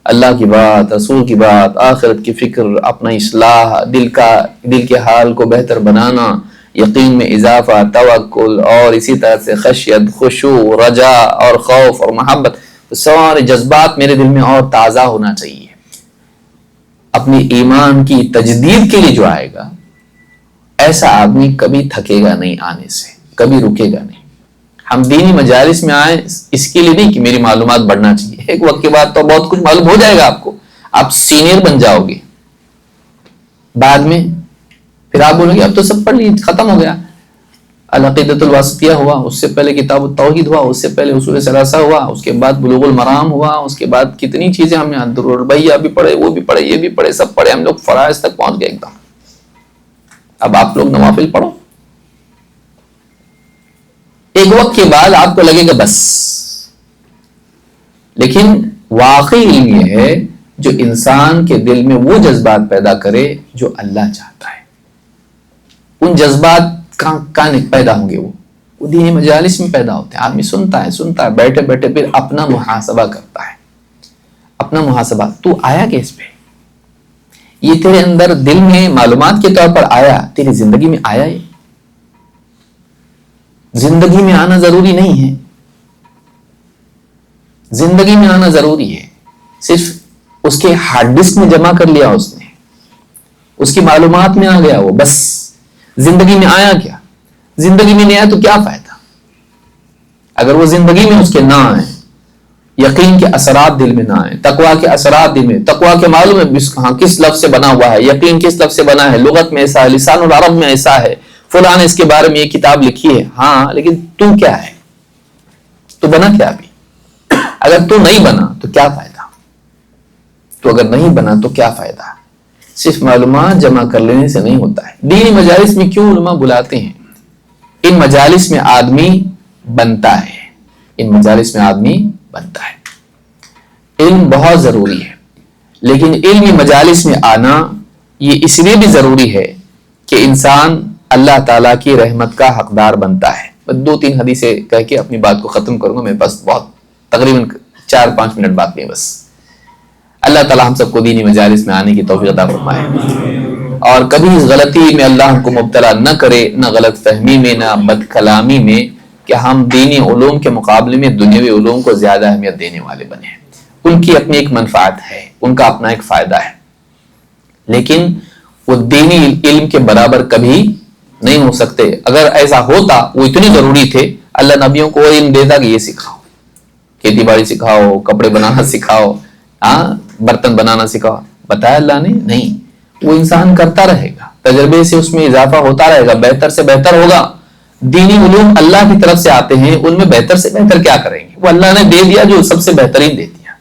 اللہ کی بات, رسول کی بات, آخرت کی فکر, اپنا اصلاح, دل کے حال کو بہتر بنانا, یقین میں اضافہ, توکل, اور اسی طرح سے خشیت, خشوع, رجا اور خوف اور محبت, سارے جذبات میرے دل میں اور تازہ ہونا چاہیے. اپنی ایمان کی تجدید کے لیے جو آئے گا, ایسا آدمی کبھی تھکے گا نہیں آنے سے, کبھی رکے گا نہیں. ہم دینی مجالس میں آئے اس کے لیے نہیں کہ میری معلومات بڑھنا چاہیے, ایک وقت کے بعد تو بہت کچھ معلوم ہو جائے گا آپ کو, آپ سینئر بن جاؤ گے. بعد میں پھر آپ بولو گے اب تو سب پڑھ لی, ختم ہو گیا. العقیدۃ الواسطیہ ہوا, اس سے پہلے کتاب التوحید ہوا, اس سے پہلے اصول ثلاثہ ہوا, اس کے بعد بلوغ المرام ہوا, اس کے بعد کتنی چیزیں ہم نے, درر البیہ بھی پڑھے, وہ بھی پڑھے, یہ بھی پڑھے, سب پڑھے ہم لوگ, فرائض تک پہنچ گئے ایک دم. اب آپ لوگ نوافل پڑھو. ایک وقت کے بعد آپ کو لگے گا بس. لیکن واقعی علم یہ ہے جو انسان کے دل میں وہ جذبات پیدا کرے جو اللہ چاہتا ہے. ان جذبات کہاں پیدا ہوں گے, وہ دینی مجالس میں پیدا ہوتے ہیں. آدمی سنتا ہے بیٹھے بیٹھے پھر اپنا محاسبہ کرتا ہے. اپنا محاسبہ, تو آیا کس پہ, یہ تیرے اندر دل میں معلومات کے طور پر آیا, تیری زندگی میں آیا. یہ زندگی میں آنا ضروری نہیں ہے, زندگی میں آنا ضروری ہے, صرف اس کے ہارڈ ڈسک میں جمع کر لیا اس نے, اس کی معلومات میں آ گیا وہ, بس. زندگی میں آیا کیا, زندگی میں نہیں آیا تو کیا فائدہ. اگر وہ زندگی میں اس کے نہ آئے, یقین کے اثرات دل میں نہ آئے, تقویٰ کے اثرات دل میں, تقویٰ کے معلوم ہے کس لفظ سے بنا ہوا ہے, یقین کس لفظ سے بنا ہے, لغت میں ایسا ہے, لسان العرب میں ایسا ہے, فلاں نے اس کے بارے میں یہ کتاب لکھی ہے, ہاں, لیکن تو کیا ہے, تو بنا کیا ابھی. اگر تو نہیں بنا تو کیا فائدہ, تو اگر نہیں بنا تو کیا فائدہ. صرف معلومات جمع کر لینے سے نہیں ہوتا ہے. دینی مجالس میں کیوں علماء بلاتے ہیں, ان مجالس میں آدمی بنتا ہے، ان مجالس میں آدمی بنتا ہے۔ علم بہت ضروری ہے، لیکن علمی مجالس میں آنا یہ اس لیے بھی ضروری ہے کہ انسان اللہ تعالیٰ کی رحمت کا حقدار بنتا ہے۔ میں 2-3 حدیثیں کہہ کے اپنی بات کو ختم کروں گا، میرے پاس بہت تقریباً 4-5 منٹ باقی ہے بس۔ اللہ تعالیٰ ہم سب کو دینی مجالس میں آنے کی توفیق عطا فرمائے، اور کبھی اس غلطی میں اللہ ہم کو مبتلا نہ کرے، نہ غلط فہمی میں، نہ بد کلامی میں، کہ ہم دینی علوم کے مقابلے میں دنیاوی علوم کو زیادہ اہمیت دینے والے بنے۔ ان کی اپنی ایک منفعت ہے، ان کا اپنا ایک فائدہ ہے، لیکن وہ دینی علم کے برابر کبھی نہیں ہو سکتے۔ اگر ایسا ہوتا، وہ اتنی ضروری تھے، اللہ نبیوں کو علم دیتا کہ یہ سکھاؤ، کھیتی باڑی سکھاؤ، کپڑے بنانا سکھاؤ، برتن بنانا سکھاؤ، بتایا اللہ نے؟ نہیں۔ وہ انسان کرتا رہے گا، تجربے سے اس میں اضافہ ہوتا رہے گا، بہتر سے بہتر ہوگا۔ دینی علوم اللہ کی طرف سے آتے ہیں، ان میں بہتر سے بہتر کیا کریں گے؟ وہ اللہ نے دے دیا جو سب سے بہترین دے دیا،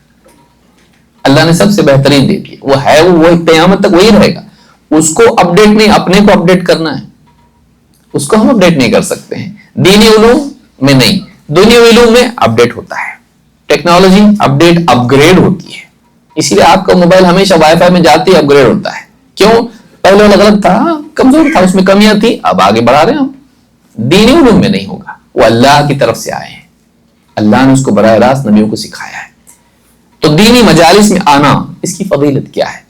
اللہ نے سب سے بہترین دے دیا، وہ ہے، وہ قیامت تک وہی رہے گا۔ اس کو اپڈیٹ نہیں، اپنے کو اپڈیٹ کرنا ہے، اس کو ہم اپڈیٹ نہیں کر سکتے ہیں۔ دینی علوم میں نہیں، دنیاوی علوم میں اپڈیٹ ہوتا ہے، ٹیکنالوجی اپڈیٹ اپ گریڈ ہوتی ہے، اسی لیے آپ کا موبائل ہمیشہ وائی فائی میں جاتے ہی اپ گریڈ ہوتا ہے۔ کیوں؟ پہلے والا غلط تھا، کمزور تھا، اس میں کمیاں تھی، اب آگے بڑھا رہے ہیں ہم۔ دینی علوم میں نہیں ہوگا، وہ اللہ کی طرف سے آئے ہیں، اللہ نے اس کو براہ راست نبیوں کو سکھایا ہے۔ تو دینی مجالس میں آنا، اس کی فضیلت کیا ہے؟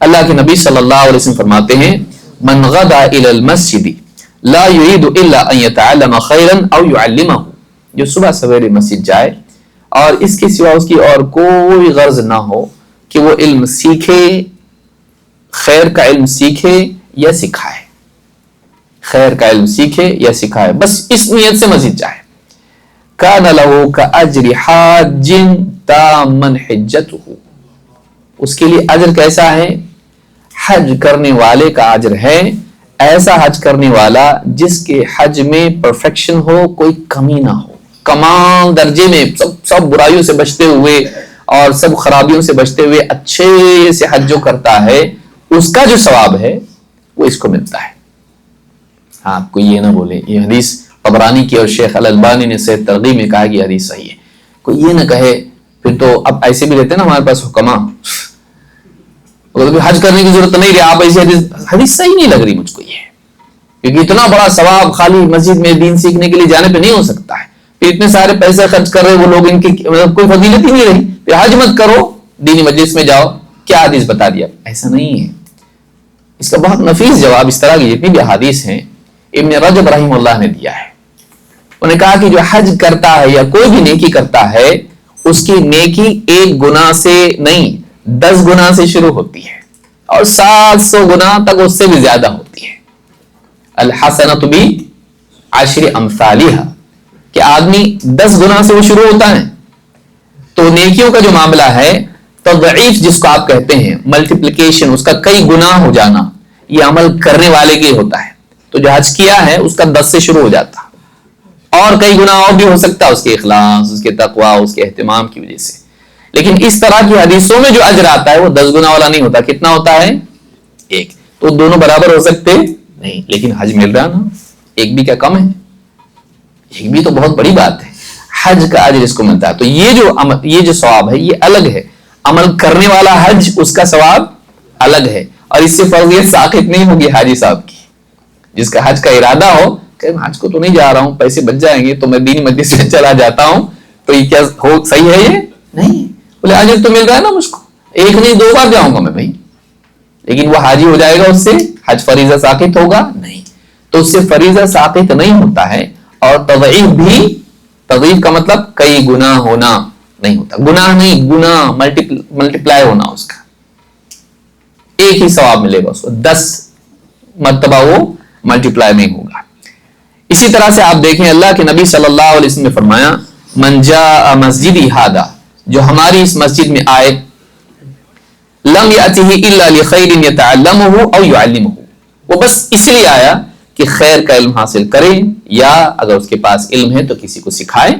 اللہ کے نبی صلی اللہ علیہ وسلم فرماتے ہیں، من غدا الی المسجد لا یرید الا ان یتعلم خیرا او یعلمہ، جو صبح سویرے مسجد جائے اور اس کے سوا اس کی اور کوئی غرض نہ ہو کہ وہ علم سیکھے، خیر کا علم سیکھے یا سکھائے، خیر کا علم سیکھے یا سکھائے، بس اس نیت سے مسجد جائے، کان لہ کاجر حاج تاما حجتہ، اس کے لیے اجر کیسا ہے؟ حج کرنے والے کا اجر ہے، ایسا حج کرنے والا جس کے حج میں پرفیکشن ہو، کوئی کمی نہ ہو، کمال درجے میں، سب برائیوں سے بچتے ہوئے اور سب خرابیوں سے بچتے ہوئے اچھے سے حج جو کرتا ہے، اس کا جو ثواب ہے وہ اس کو ملتا ہے۔ آپ کو یہ نہ بولے یہ حدیث طبرانی کی اور شیخ الالبانی نے صحیح ترغیب میں کہا کہ یہ حدیث صحیح ہے، کوئی یہ نہ کہے پھر تو اب ایسے بھی رہتے نا ہمارے پاس حکما، حج کرنے کی ضرورت نہیں رہی، آپ ایسے حدیث صحیح نہیں لگ رہی مجھ کو یہ، کیونکہ اتنا بڑا ثواب خالی مسجد میں دین سیکھنے کے لیے جانے پہ نہیں ہو سکتا ہے، پھر اتنے سارے پیسے خرچ کر رہے وہ لوگ، ان کی کوئی فضیلت ہی نہیں رہی، پھر حج مت کرو، دینی مجلس میں جاؤ، کیا حدیث بتا دیا؟ ایسا نہیں ہے۔ اس کا بہت نفیس جواب اس طرح کی جتنی بھی احادیث ہیں ابن رجب رحمہ اللہ نے دیا ہے۔ انہوں نے کہا کہ جو حج کرتا ہے یا کوئی بھی نیکی کرتا ہے، اس کی نیکی 1 گناہ سے نہیں 10 گناہ سے شروع ہوتی ہے اور 700 گناہ تک اس سے بھی زیادہ ہوتی ہے۔ الحسنۃ بعشر امثالھا، کہ آدمی 10 گناہ سے وہ شروع ہوتا ہے۔ تو نیکیوں کا جو معاملہ ہے، تضعیف جس کو آپ کہتے ہیں، ملٹیپلیکیشن، اس کا کئی گناہ ہو جانا، یہ عمل کرنے والے کے ہوتا ہے۔ تو جو حج کیا ہے اس کا 10 سے شروع ہو جاتا، اور کئی گناہ اور بھی ہو سکتا ہے، اس کے اخلاص، اس کے تقوی، اس کے اہتمام کی وجہ سے۔ لیکن اس طرح کی حدیثوں میں جو اجر آتا ہے وہ 10 گناہ والا نہیں ہوتا، کتنا ہوتا ہے؟ 1۔ تو دونوں برابر ہو سکتے نہیں، لیکن حج مل رہا نا، 1 بھی کیا کم ہے؟ 1 بھی تو بہت بڑی بات ہے، حج کا اجر اس کو ملتا ہے۔ تو یہ جو ثواب ہے یہ الگ ہے، عمل کرنے والا حج اس کا ثواب الگ ہے، اور اس سے فرضیت ساقط نہیں ہوگی حاجی صاحب کی۔ جس کا حج کا ارادہ ہو کہ میں حج کو تو نہیں جا رہا ہوں، پیسے بچ جائیں گے تو میں دینی مجلس میں چلا جاتا ہوں، تو یہ کیا صحیح ہے؟ یہ نہیں، بولے اجر تو مل رہا ہے نا مجھ کو، 1 نہیں 2 بار جاؤں گا میں بھائی، لیکن وہ حاجی ہو جائے گا، اس سے حج فریضہ ساقط ہوگا نہیں۔ تو اس سے فریضہ ساقط نہیں ہوتا ہے، اور تضعیف بھی، تضعیف کا مطلب کئی گناہ ہونا نہیں ہوتا، گناہ نہیں، گناہ ملٹیپلائی ہونا، اس کا 1 ہی ثواب ملے گا اس کو، 10 مرتبہ وہ ملٹیپلائی نہیں ہوگا۔ اسی طرح سے آپ دیکھیں اللہ کے نبی صلی اللہ علیہ وسلم نے فرمایا، من جاء مسجدی ھذا، جو ہماری اس مسجد میں آئے، لم یأتہ الا لخیر یتعلمہ او یعلمہ، وہ بس اس لیے آیا کہ خیر کا علم حاصل کرے، یا اگر اس کے پاس علم ہے تو کسی کو سکھائے،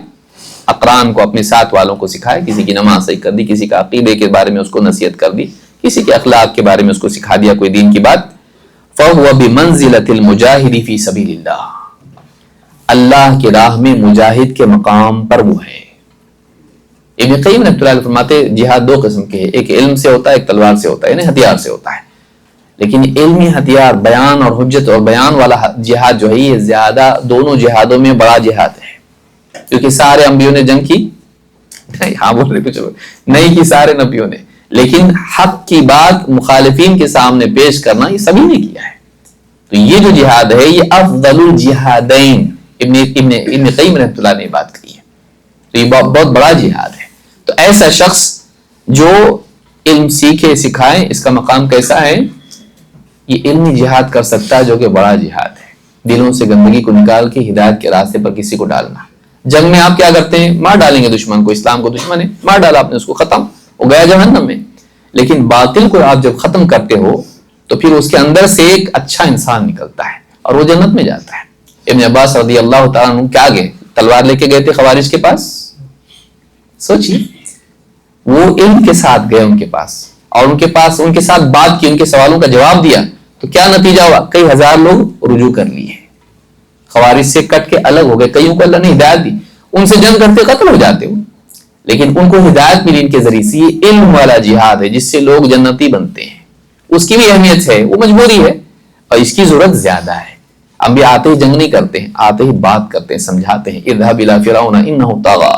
اقران کو، اپنے ساتھ والوں کو سکھائے، کسی کی نماز صحیح کر دی، کسی کا عقیدے کے بارے میں اس کو نصیحت کر دی، کسی کے اخلاق کے بارے میں اس کو سکھا دیا کوئی دین کی بات، فَهُوَ بِمَنْزِلَةِ الْمُجَاهِدِ فِي سَبِيلِ اللَّهِ، اللہ کی راہ میں مجاہد کے مقام پر وہ ہے۔ ابن قیم رحمۃ اللہ علیہ فرماتے جہاد دو قسم کے ہیں، ایک علم سے ہوتا ہے، ایک تلوار سے ہوتا ہے، یعنی ہتھیار سے ہوتا ہے۔ لیکن علمی ہتھیار، بیان اور حجت اور بیان والا جہاد جو ہے یہ زیادہ دونوں جہادوں میں بڑا جہاد ہے، کیونکہ سارے انبیوں نے جنگ کی ہاں بول رہے کچھ نہیں کی سارے نبیوں نے، لیکن حق کی بات مخالفین کے سامنے پیش کرنا یہ سبھی نے کیا ہے۔ تو یہ جو جہاد ہے یہ افضل الجہادین، ابن قیم رحمۃ اللہ نے بات کی ہے، تو یہ بہت بڑا جہاد ہے۔ تو ایسا شخص جو علم سیکھے سکھائے، اس کا مقام کیسا ہے؟ یہ علمی جہاد کر سکتا ہے جو کہ بڑا جہاد ہے، دلوں سے گندگی کو نکال کے ہدایت کے راستے پر کسی کو ڈالنا۔ جنگ میں آپ کیا کرتے ہیں؟ مار ڈالیں گے دشمن کو، اسلام کو دشمن ہے، مار ڈالا آپ نے اس کو، ختم، وہ گیا جہنم میں۔ لیکن باطل کو آپ جب ختم کرتے ہو تو پھر اس کے اندر سے ایک اچھا انسان نکلتا ہے اور وہ جنت میں جاتا ہے۔ ابن عباس رضی اللہ تعالیٰ عنہ کیا گئے؟ تلوار لے کے گئے تھے خوارج کے پاس؟ سوچیے، وہ علم کے ساتھ گئے ان کے پاس اور ان کے ساتھ بات کی، ان کے سوالوں کا جواب دیا، تو کیا نتیجہ ہوا؟ کئی ہزار لوگ رجوع کر لیے، خوارج سے کٹ کے الگ ہو گئے، کئیوں کو اللہ نے ہدایت دی، ان سے جنگ کرتے قتل ہو جاتے ہو، لیکن ان کو ہدایت ملی ان کے ذریعے سے۔ یہ علم والا جہاد ہے جس سے لوگ جنتی بنتے ہیں، اس کی بھی اہمیت ہے، وہ مجبوری ہے اور اس کی ضرورت زیادہ ہے۔ انبیاء آتے ہی جنگ نہیں کرتے ہیں، آتے ہی بات کرتے ہیں، سمجھاتے ہیں، اذهب الى فرعون انه طغى،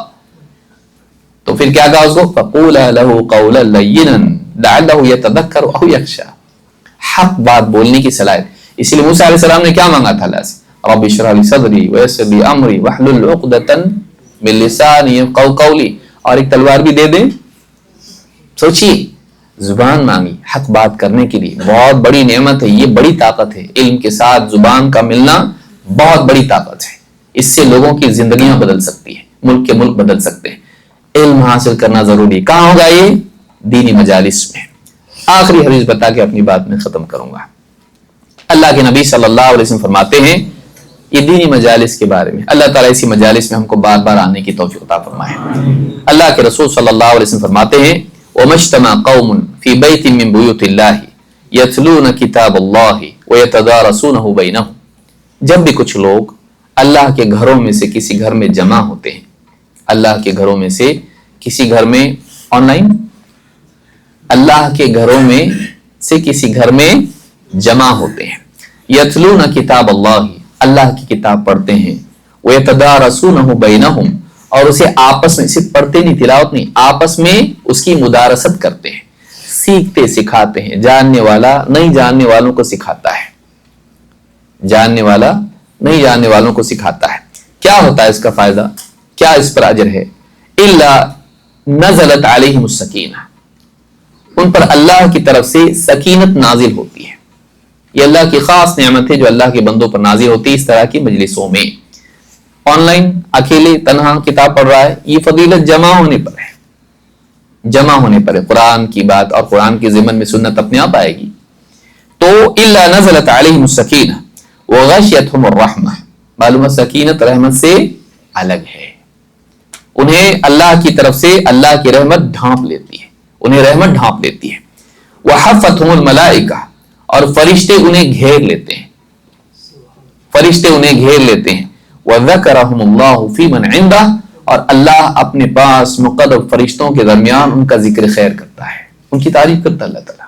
تو پھر کیا کہا اس کو؟ فقولا له قولا لینا لعله يتذكر او يخشى، حق بات بولنے کی صلاحیت۔ اسی لیے موسیٰ علیہ السلام نے کیا مانگا تھا اللہ سے؟ رب اشرح لي صدری ويسر لي امری واحلل عقدۃ من لسانی يفقهوا قولی، اور ایک تلوار بھی دے دیں۔ سوچیے، زبان مانگی حق بات کرنے کے لیے، بہت بڑی نعمت ہے، یہ بڑی طاقت ہے۔ علم کے ساتھ زبان کا ملنا بہت بڑی طاقت ہے، اس سے لوگوں کی زندگیاں بدل سکتی ہیں، ملک کے ملک بدل سکتے ہیں۔ علم حاصل کرنا ضروری، کہاں ہوگا یہ؟ دینی مجالس میں۔ آخری حدیث بتا کے اپنی بات میں ختم کروں گا۔ اللہ کے نبی صلی اللہ علیہ وسلم فرماتے ہیں یہ دینی مجالس کے بارے میں، اللہ تعالیٰ اسی مجالس میں ہم کو بار بار آنے کی توفیق عطا فرمائے۔ اللہ کے رسول صلی اللہ علیہ وسلم فرماتے ہیں وَمَجْتَمَعَ قَوْمٌ فِي بَيْتٍ مِّن بُيُوتِ اللَّهِ يَتْلُونَ كِتَابَ اللَّهِ وَيَتَدَارَسُونَهُ بَيْنَهُمْ، جب بھی کچھ لوگ اللہ کے گھروں میں سے کسی گھر میں جمع ہوتے ہیں، اللہ کے گھروں میں سے کسی گھر میں، آن لائن، اللہ کے گھروں میں سے کسی گھر میں جمع ہوتے ہیں، یتلون کتاب اللہ، اللہ کی کتاب پڑھتے ہیں، وَيَتَدَارَسُونَهُ بَيْنَهُمْ، اور اسے آپس میں، صرف پڑھتے نہیں، تلاوت نہیں، آپس میں اس کی مدارست کرتے ہیں، سیکھتے سکھاتے ہیں۔ جاننے والا نہیں جاننے والوں کو سکھاتا ہے، جاننے والا نہیں جاننے والوں کو سکھاتا ہے۔ کیا ہوتا ہے اس کا فائدہ؟ کیا اس پر اجر ہے؟ الا نزلت علیہم السکینہ، ان پر اللہ کی طرف سے سکینت نازل ہوتی ہے۔ یہ اللہ کی خاص نعمت ہے جو اللہ کے بندوں پر نازل ہوتی ہے اس طرح کی مجلسوں میں۔ آن لائن اکیلے تنہا کتاب پڑھ رہا ہے، یہ فضیلت جمع ہونے پر ہے، جمع ہونے پر ہے، قرآن کی بات اور قرآن کے ضمن میں سنت اپنے آپ آئے گی۔ تو الا نزلت علیہم السکینہ وغشیتہم الرحمہ، معلوم ہے سکینت رحمت سے الگ ہے، انہیں اللہ کی طرف سے اللہ کی رحمت ڈھانپ لیتی ہے، انہیں رحمت ڈھانپ لیتی ہے۔ وحفتہم الملائکہ، اور فرشتے انہیں گھیر لیتے ہیں، فرشتے انہیں گھیر لیتے ہیں۔ وذکرہم اللہ فی من عندہ، اور اللہ اپنے پاس مقرب فرشتوں کے درمیان ان کا ذکر خیر کرتا ہے، ان کی تعریف کرتا ہے اللہ تعالیٰ۔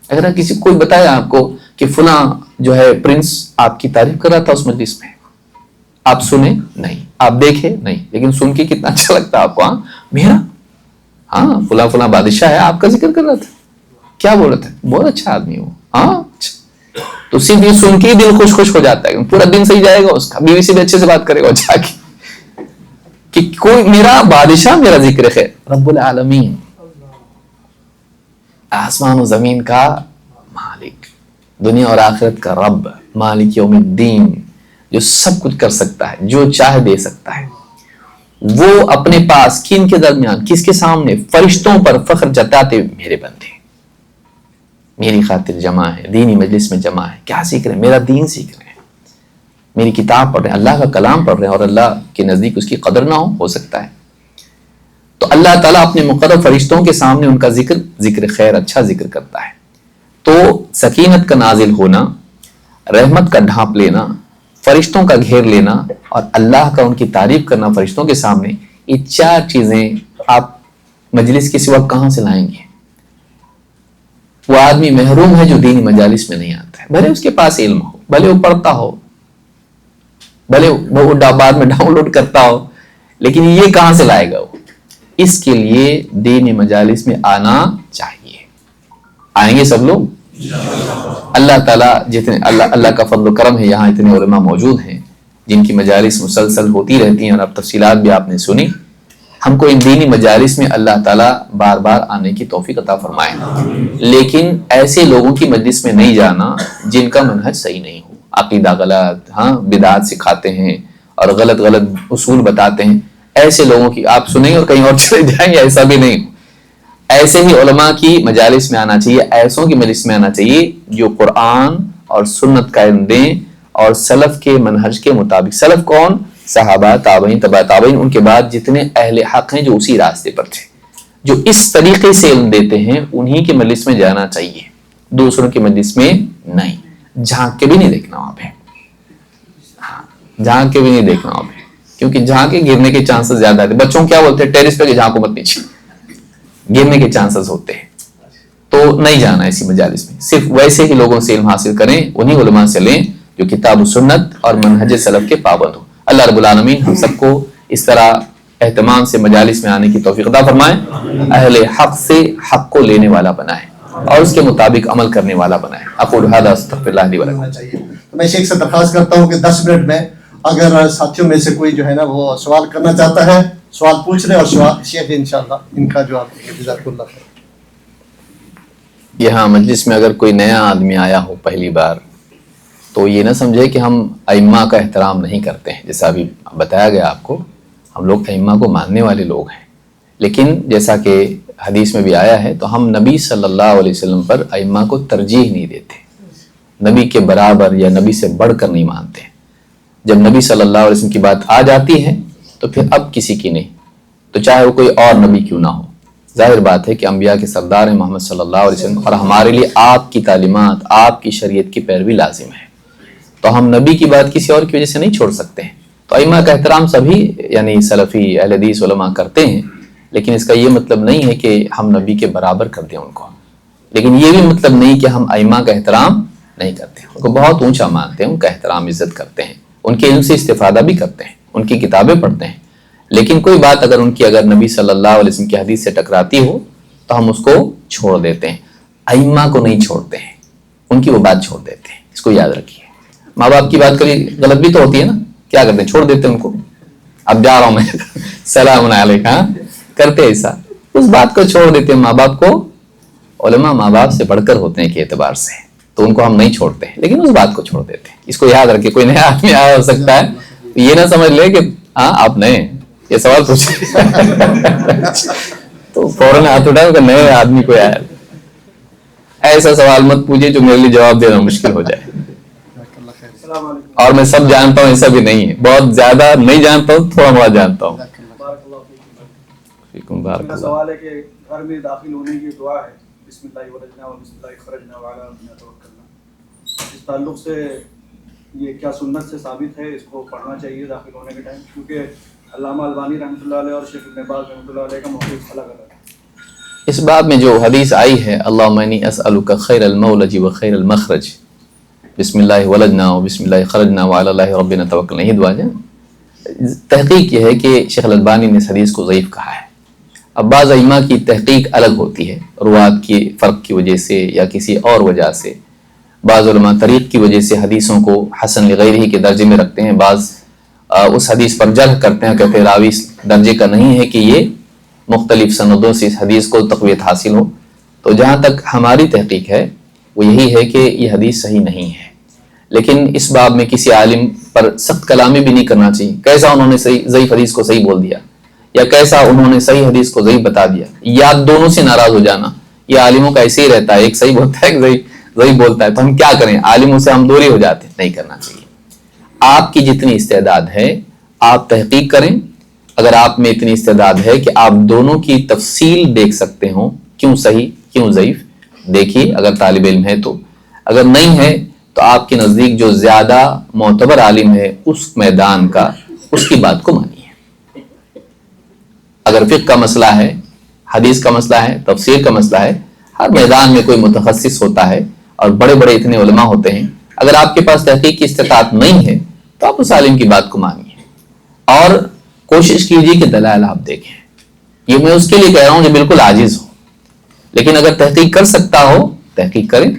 اگر کسی کوئی بتایا آپ کو کہ فلاں جو ہے پرنس آپ کی تعریف کر رہا تھا اس مجلس میں، آپ سنے نہیں، آپ دیکھے نہیں، لیکن سن کے کتنا اچھا لگتا ہے آپ کو، ہاں میرا، ہاں فلاں فلاں بادشاہ ہے آپ کا ذکر کر رہا تھا، کیا بول رہا تھا؟ بہت اچھا آدمی ہو، ہاں اچھا۔ تو صرف یہ سن کے ہی دل خوش خوش ہو جاتا ہے، پورا دن صحیح جائے گا اس کا، بیوی سے بھی اچھے سے بات کرے گا جا کے کہ کوئی میرا بادشاہ میرا ذکر خیر، رب العالمین، آسمان و زمین کا مالک، دنیا اور آخرت کا رب، مالک یوم الدین، جو سب کچھ کر سکتا ہے، جو چاہے دے سکتا ہے، وہ اپنے پاس کن کے درمیان، کس کے سامنے؟ فرشتوں پر فخر جتاتے ہوئے میرے بندے میری خاطر جمع ہے، دینی مجلس میں جمع ہے، کیا سیکھ رہے ہیں؟ میرا دین سیکھ رہے ہیں، میری کتاب پڑھ رہے ہیں، اللہ کا کلام پڑھ رہے ہیں، اور اللہ کے نزدیک اس کی قدر نہ ہو سکتا ہے۔ تو اللہ تعالیٰ اپنے مقرب فرشتوں کے سامنے ان کا ذکر خیر، اچھا ذکر کرتا ہے۔ تو سکینت کا نازل ہونا، رحمت کا ڈھانپ لینا، فرشتوں کا گھیر لینا اور اللہ کا ان کی تعریف کرنا فرشتوں کے سامنے، یہ 4 چیزیں آپ مجلس کے سوا کہاں سے لائیں گے؟ وہ آدمی محروم ہے جو دینی مجالس میں نہیں آتا ہے، بھلے اس کے پاس علم ہو، بھلے وہ پڑھتا ہو، بھلے وہ بعد میں ڈاؤن لوڈ کرتا ہو، لیکن یہ کہاں سے لائے گا وہ؟ اس کے لیے دینی مجالس میں آنا چاہیے۔ آئیں گے سب لوگ؟ اللہ تعالیٰ جتنے اللہ کا فضل و کرم ہے، یہاں اتنے علماء موجود ہیں جن کی مجالس مسلسل ہوتی رہتی ہیں، اور اب تفصیلات بھی آپ نے سنی۔ ہم کو ان دینی مجالس میں اللہ تعالیٰ بار بار آنے کی توفیق عطا فرمائے، لیکن ایسے لوگوں کی مجلس میں نہیں جانا جن کا منہج صحیح نہیں ہو، عقیدہ غلط، بدعات سکھاتے ہیں اور غلط اصول بتاتے ہیں، ایسے لوگوں کی آپ سنیں اور کہیں اور چلے جائیں گے، ایسا بھی نہیں۔ ایسے ہی علماء کی مجالس میں آنا چاہیے، ایسوں کی مجلس میں آنا چاہیے جو قرآن اور سنت کا علم دیں اور سلف کے منہج کے مطابق۔ سلف کون؟ صحابہ، تابعین، تبع تابعین، ان کے بعد جتنے اہل حق ہیں جو اسی راستے پر تھے، جو اس طریقے سے علم دیتے ہیں، انہی کے مجلس میں جانا چاہیے، دوسروں کے مجلس میں نہیں۔ جھانک کے بھی نہیں دیکھنا وہاں پہ، جھانک کے بھی نہیں دیکھنا وہاں پہ، کیونکہ جھانک کے گرنے کے چانسز زیادہ آتے ہیں۔ بچوں کیا بولتے ہیں؟ ٹیرس پہ جھانکو مت نیچے، گرنے کے چانسز ہوتے ہیں، تو نہیں جانا ایسی مجالس میں۔ صرف ویسے ہی لوگوں سے علم حاصل کریں، انہی علماء سے لیں جو کتاب و سنت اور منہج سلف کے پابند ہو۔ اللہ رب العالمین ہم سب کو اس طرح اہتمام سے مجالس میں آنے کی توفیق عطا فرمائے، اہل حق سے حق کو لینے والا بنائے اور اس کے مطابق عمل کرنے والا بنائے۔ اقول ھذا استغفر اللہ لی ولکم۔ میں شیخ سے درخواست کرتا ہوں کہ 10 منٹ میں اگر ساتھیوں میں سے کوئی جو ہے نا وہ سوال کرنا چاہتا ہے، سوال پوچھ لیں، اور سوال شیخ انشاءاللہ ان کا جواب دیں گے۔ جزاک اللہ خیر۔ یہاں مجلس میں اگر کوئی نیا آدمی آیا ہو پہلی بار تو یہ نہ سمجھے کہ ہم ائمہ کا احترام نہیں کرتے ہیں، جیسا ابھی بتایا گیا آپ کو، ہم لوگ ائمہ کو ماننے والے لوگ ہیں، لیکن جیسا کہ حدیث میں بھی آیا ہے تو ہم نبی صلی اللہ علیہ وسلم پر ائمہ کو ترجیح نہیں دیتے، نبی کے برابر یا نبی سے بڑھ کر نہیں مانتے۔ جب نبی صلی اللہ علیہ وسلم کی بات آ جاتی ہے تو پھر اب کسی کی نہیں، تو چاہے وہ کوئی اور نبی کیوں نہ ہو۔ ظاہر بات ہے کہ انبیاء کے سردار ہیں محمد صلی اللہ علیہ وسلم، اور ہمارے لیے آپ کی تعلیمات، آپ کی شریعت کی پیروی لازم ہے، تو ہم نبی کی بات کسی اور کی وجہ سے نہیں چھوڑ سکتے ہیں۔ تو ائمہ کا احترام سبھی یعنی سلفی اہل حدیث علماء کرتے ہیں، لیکن اس کا یہ مطلب نہیں ہے کہ ہم نبی کے برابر کر دیں ان کو، لیکن یہ بھی مطلب نہیں کہ ہم ائمہ کا احترام نہیں کرتے، ان کو بہت اونچا مانتے ہیں، ان کا احترام عزت کرتے ہیں، ان کے علم سے استفادہ بھی کرتے ہیں، ان کی کتابیں پڑھتے ہیں، لیکن کوئی بات اگر ان کی نبی صلی اللہ علیہ وسلم کی حدیث سے ٹکراتی ہو تو ہم اس کو چھوڑ دیتے ہیں۔ ائمہ کو نہیں چھوڑتے ہیں، ان کی وہ بات چھوڑ دیتے ہیں، اس کو یاد رکھیے۔ ماں باپ کی بات کبھی غلط بھی تو ہوتی ہے نا، کیا کرتے ہیں؟ چھوڑ دیتے ہیں ان کو، اب جا رہا ہوں میں سلام علیکم، کرتے ایسا، اس بات کو چھوڑ دیتے ہیں۔ ماں باپ کو، علماء ماں باپ سے بڑھ کر ہوتے ہیں کہ اعتبار سے، تو ان کو ہم نہیں چھوڑتے ہیں، لیکن اس بات کو چھوڑ دیتے ہیں۔ اس کو یاد رکھے، کوئی نیا آدمی آیا ہو سکتا ہے، یہ نہ سمجھ لے کہ ہاں آپ نئے یہ سوال پوچھے تو فوراً ہاتھ اٹھائے کہ نئے آدمی کو آیا، ایسا سوال مت پوچھے جو میرے لیے جواب دینا مشکل ہو جائے۔ اور میں سب جانتا ہوں ایسا بھی نہیں ہے، بہت زیادہ نہیں جانتا ہوں، تھوڑا بہت جانتا ہوں۔ میرا سوال ہے کہ گھر میں داخل ہونے کی دعا ہے، بسم اللہ ولجنا و بسم اللہ خرجنا وعلی ربنا توکلنا، اس تعلق سے یہ کیا سنت سے ثابت ہے؟ اس کو پڑھنا چاہیے داخل ہونے کے ٹائم، کیونکہ علامہ البانی رحمۃ اللہ علیہ اور شیخ ابن باز رحمۃ اللہ علیہ کا موقف الگ الگ ہے۔ اس باب میں جو حدیث آئی ہے اللہم انی اسألک خیر المولج و خیر المخرج، بسم اللہ ولجنا و بسم اللہ خرجنا وعلی اللہ ربنا توکلنا، یہ دعا ہے۔ تحقیق یہ ہے کہ شیخ الالبانی نے اس حدیث کو ضعیف کہا ہے۔ اب بعض ائمہ کی تحقیق الگ ہوتی ہے، روات کی فرق کی وجہ سے یا کسی اور وجہ سے، بعض علماء طریق کی وجہ سے حدیثوں کو حسن لغیرہ کے درجے میں رکھتے ہیں، بعض اس حدیث پر جرح کرتے ہیں، کہتے ہیں راوی اس درجے کا نہیں ہے کہ یہ مختلف سندوں سے اس حدیث کو تقویت حاصل ہو۔ تو جہاں تک ہماری تحقیق ہے وہ یہی ہے کہ یہ حدیث صحیح نہیں ہے، لیکن اس باب میں کسی عالم پر سخت کلامی بھی نہیں کرنا چاہیے، کیسا انہوں نے ضعیف حدیث کو صحیح بول دیا یا کیسا انہوں نے صحیح حدیث کو ضعیف بتا دیا، یا دونوں سے ناراض ہو جانا، یہ عالموں کا ایسے ہی رہتا ہے، ایک صحیح بولتا ہے ایک ضعیف بولتا ہے، تو ہم کیا کریں؟ عالموں سے ہم دوری ہو جاتے ہیں، نہیں کرنا چاہیے۔ آپ کی جتنی استعداد ہے آپ تحقیق کریں، اگر آپ میں اتنی استعداد ہے کہ آپ دونوں کی تفصیل دیکھ سکتے ہوں، کیوں صحیح کیوں ضعیف، دیکھیے اگر طالب علم ہے تو، اگر نہیں ہے تو آپ کے نزدیک جو زیادہ معتبر عالم ہے اس میدان کا، اس کی بات کو مانیے۔ اگر فقہ کا مسئلہ ہے، حدیث کا مسئلہ ہے، تفسیر کا مسئلہ ہے، ہر میدان میں کوئی متخصص ہوتا ہے اور بڑے بڑے اتنے علماء ہوتے ہیں۔ اگر آپ کے پاس تحقیق کی استطاعت نہیں ہے تو آپ اس عالم کی بات کو مانیے اور کوشش کیجیے کہ دلائل آپ دیکھیں۔ یہ میں اس کے لیے کہہ رہا ہوں جو بالکل عاجز ہو، لیکن اگر تحقیق کر سکتا ہو تحقیق کریں،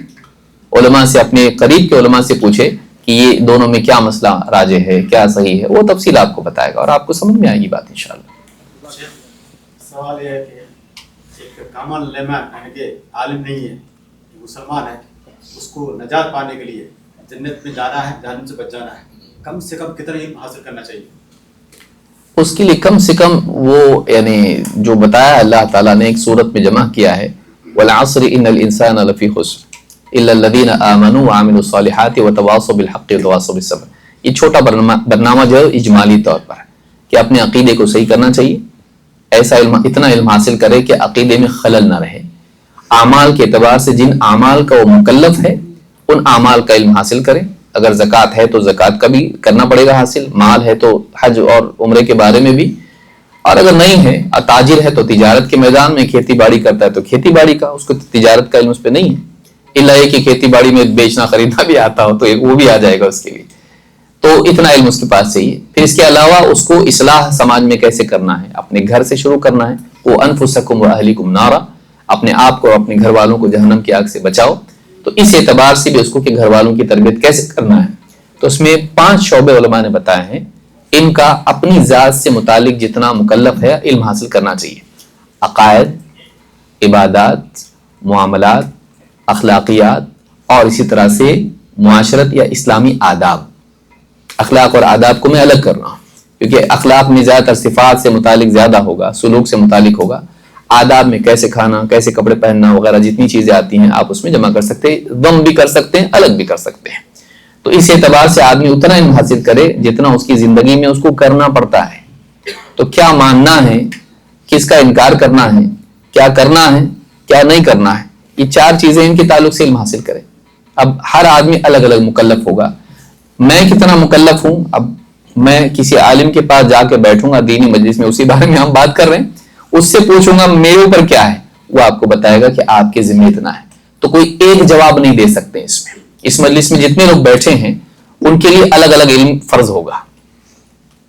علماء سے، اپنے قریب کے علماء سے پوچھے کہ یہ دونوں میں کیا مسئلہ راجح ہے، کیا صحیح ہے، وہ تفصیل آپ کو بتائے گا اور آپ کو سمجھ میں آئے گی بات انشاءاللہ۔ سوال یہ ہے کہ ایک کامن لیمن یعنی کہ عالم نہیں ہے، مسلمان ہے، اس کو نجات پانے کے لیے جنت میں جانا ہے، جہنم سے بچ جانا ہے، کم سے کم کتنا علم حاصل کرنا چاہیے؟ اس کے لیے کم سے کم وہ یعنی جو بتایا اللہ تعالیٰ نے ایک صورت میں جمع کیا ہے، وَالْعَصْرِ إِنَّ الْإِنسَانَ لَفِي خُسْرٍ إِلَّا الَّذِينَ آمَنُوا وَعَمِلُوا الصَّالِحَاتِ وَتَوَاصَوْا بِالْحَقِّ وَتَوَاصَوْا بِالصَّبْرِ۔ یہ چھوٹا برنامہ جو ہے اجمالی طور پر کہ اپنے عقیدے کو صحیح کرنا چاہیے، ایسا علم، اتنا علم حاصل کرے کہ عقیدے میں خلل نہ رہے، اعمال کے اعتبار سے جن اعمال کا وہ مکلف ہے ان اعمال کا علم حاصل کرے۔ اگر زکوٰۃ ہے تو زکوٰۃ کا بھی کرنا پڑے گا حاصل، مال ہے تو حج اور عمرے کے بارے میں بھی، اور اگر نہیں ہے، تاجر ہے تو تجارت کے میدان میں، کھیتی باڑی کرتا ہے تو کھیتی باڑی کا، اس کو تجارت کا علم اس پہ نہیں ہے، الا یہ کہ کھیتی باڑی میں بیچنا خریدنا بھی آتا ہو تو وہ بھی آ جائے گا اس کے لیے، تو اتنا علم اس کے پاس چاہیے۔ پھر اس کے علاوہ اس کو اصلاح سماج میں کیسے کرنا ہے، اپنے گھر سے شروع کرنا ہے، وہ انفسکم واہلیکم نارا، اپنے آپ کو اور اپنے گھر والوں کو جہنم کی آگ سے بچاؤ۔ تو اس اعتبار سے بھی اس کو کہ گھر والوں کی تربیت کیسے کرنا ہے، تو اس میں 5 شعبے علماء نے بتائے ہیں، ان کا اپنی ذات سے متعلق جتنا مکلف ہے علم حاصل کرنا چاہیے۔ عقائد، عبادات، معاملات، اخلاقیات اور اسی طرح سے معاشرت یا اسلامی آداب۔ اخلاق اور آداب کو میں الگ کر رہا ہوں کیونکہ اخلاق میں زیادہ تر صفات سے متعلق زیادہ ہوگا، سلوک سے متعلق ہوگا۔ آداب میں کیسے کھانا، کیسے کپڑے پہننا وغیرہ جتنی چیزیں آتی ہیں آپ اس میں جمع کر سکتے ہیں، ضم بھی کر سکتے ہیں، الگ بھی کر سکتے ہیں۔ تو اس اعتبار سے آدمی اتنا علم حاصل کرے جتنا اس کی زندگی میں اس کو کرنا پڑتا ہے۔ تو کیا ماننا ہے، کس کا انکار کرنا ہے، کیا کرنا ہے، کیا نہیں کرنا ہے، یہ 4 چیزیں ان کے تعلق سے علم حاصل کرے۔ اب ہر آدمی الگ الگ مکلف ہوگا۔ میں کتنا مکلف ہوں، اب میں کسی عالم کے پاس جا کے بیٹھوں گا دینی مجلس میں، اسی بارے میں ہم بات کر رہے ہیں، اس سے پوچھوں گا میرے اوپر کیا ہے، وہ آپ کو بتائے گا کہ آپ کے ذمہ اتنا ہے۔ تو کوئی ایک جواب نہیں دے سکتے اس میں۔ اس مجلس میں جتنے لوگ بیٹھے ہیں ان کے لیے الگ الگ علم فرض ہوگا،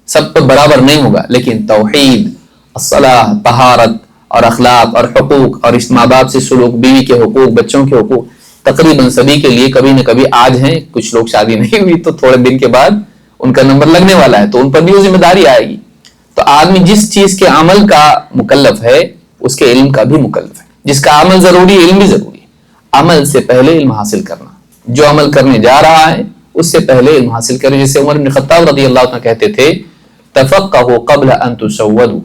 سب پر برابر نہیں ہوگا، لیکن توحید، الصلاح، طہارت اور اخلاق اور حقوق اور اس ماں باپ سے سلوک، بیوی کے حقوق، بچوں کے حقوق، تقریباً سبھی کے لیے کبھی نہ کبھی آج ہیں، کچھ لوگ شادی نہیں ہوئی تو تھوڑے دن کے بعد ان کا نمبر لگنے والا ہے تو ان پر بھی وہ ذمہ داری آئے گی۔ تو آدمی جس چیز کے عمل کا مکلف ہے اس کے علم کا بھی مکلف ہے۔ جس کا عمل ضروری، علم بھی ضروری ہے۔ عمل سے پہلے علم حاصل کرنا، جو عمل کرنے جا رہا ہے اس سے پہلے علم حاصل کریں۔ جیسے عمر بن خطاب رضی اللہ عنہ کہتے تھے تفقہوا قبل ان تسودوا،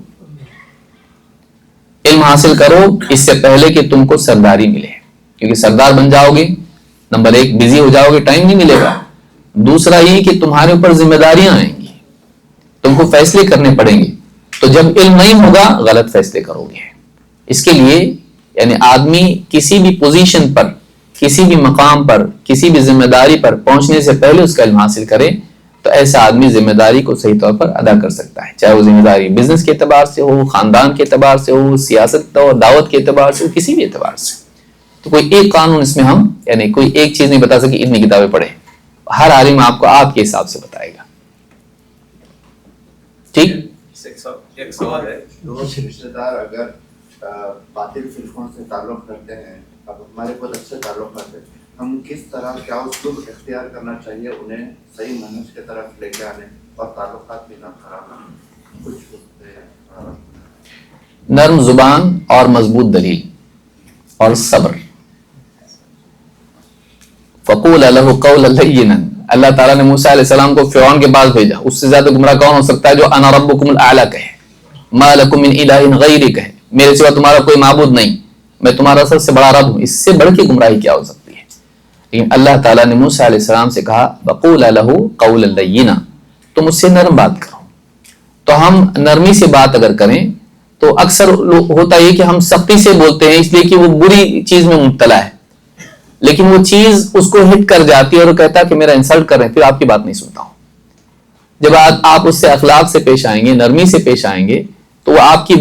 علم حاصل کرو اس سے پہلے کہ تم کو سرداری ملے، کیونکہ سردار بن جاؤ گے، نمبر 1 بزی ہو جاؤ گے، ٹائم نہیں ملے گا، دوسرا یہ کہ تمہارے اوپر ذمہ داریاں آئیں گی، تم کو فیصلے کرنے پڑیں گے، تو جب علم نہیں ہوگا غلط فیصلے کرو گے۔ اس کے لیے یعنی آدمی کسی بھی پوزیشن پر، کسی بھی مقام پر، کسی بھی ذمہ داری پر پہنچنے سے پہلے اس کا علم حاصل کرے تو ایسا آدمی ذمہ داری کو صحیح طور پر ادا کر سکتا ہے، چاہے وہ ذمہ داری بزنس کے اعتبار سے ہو، خاندان کے اعتبار سے ہو، سیاست اور دعوت کے اعتبار سے ہو، کسی بھی اعتبار سے۔ تو کوئی ایک قانون اس میں ہم یعنی کوئی ایک چیز نہیں بتا سکے اتنی کتابیں پڑھیں، ہر عالم آپ کو آپ کے حساب سے بتائے گا۔ ٹھیک؟ ایک سوال ہے، دو رشتے دار اگر باطل فرقوں سے تعلق کرتے ہیں، اب ہمارے بہت اچھے تعلقات ہیں، ہم کس طرح کیا اسلوب اختیار کرنا چاہیے انہیں صحیح منہج کی طرف لے کے آنے اور تعلقات بھی نہ خراب ہوں؟ کچھ نرم زبان اور مضبوط دلیل اور صبر۔ فقول له قولا لینا، اللہ تعالیٰ نے موسیٰ علیہ السلام کو فرعون کے پاس بھیجا، اس سے زیادہ گمراہ کون ہو سکتا ہے جو انا ربکم الاعلی کہے، ما لکم من الہ غیری کہے، میرے سوا تمہارا کوئی معبود نہیں، میں تمہارا سب سے بڑا رب ہوں، اس سے بڑھ کے گمراہی کیا ہو سکتی ہے؟ لیکن اللہ تعالیٰ نے موسیٰ علیہ السلام سے کہا وقول له قولا لینا، تم اس سے نرم بات کرو۔ تو ہم نرمی سے بات اگر کریں تو اکثر ہوتا یہ کہ ہم سختی سے بولتے ہیں اس لیے کہ وہ بری چیز میں مبتلا ہے، لیکن وہ چیز اس کو ہٹ کر جاتی ہے اور وہ کہتا ہے کہ میرا انسلٹ کر رہے ہیں، پھر آپ کی بات نہیں سنتا ہوں. جب آپ اس سے اخلاق سے پیش آئیں گے، نرمی سے پیش آئیں گے، تو وہ آپ کی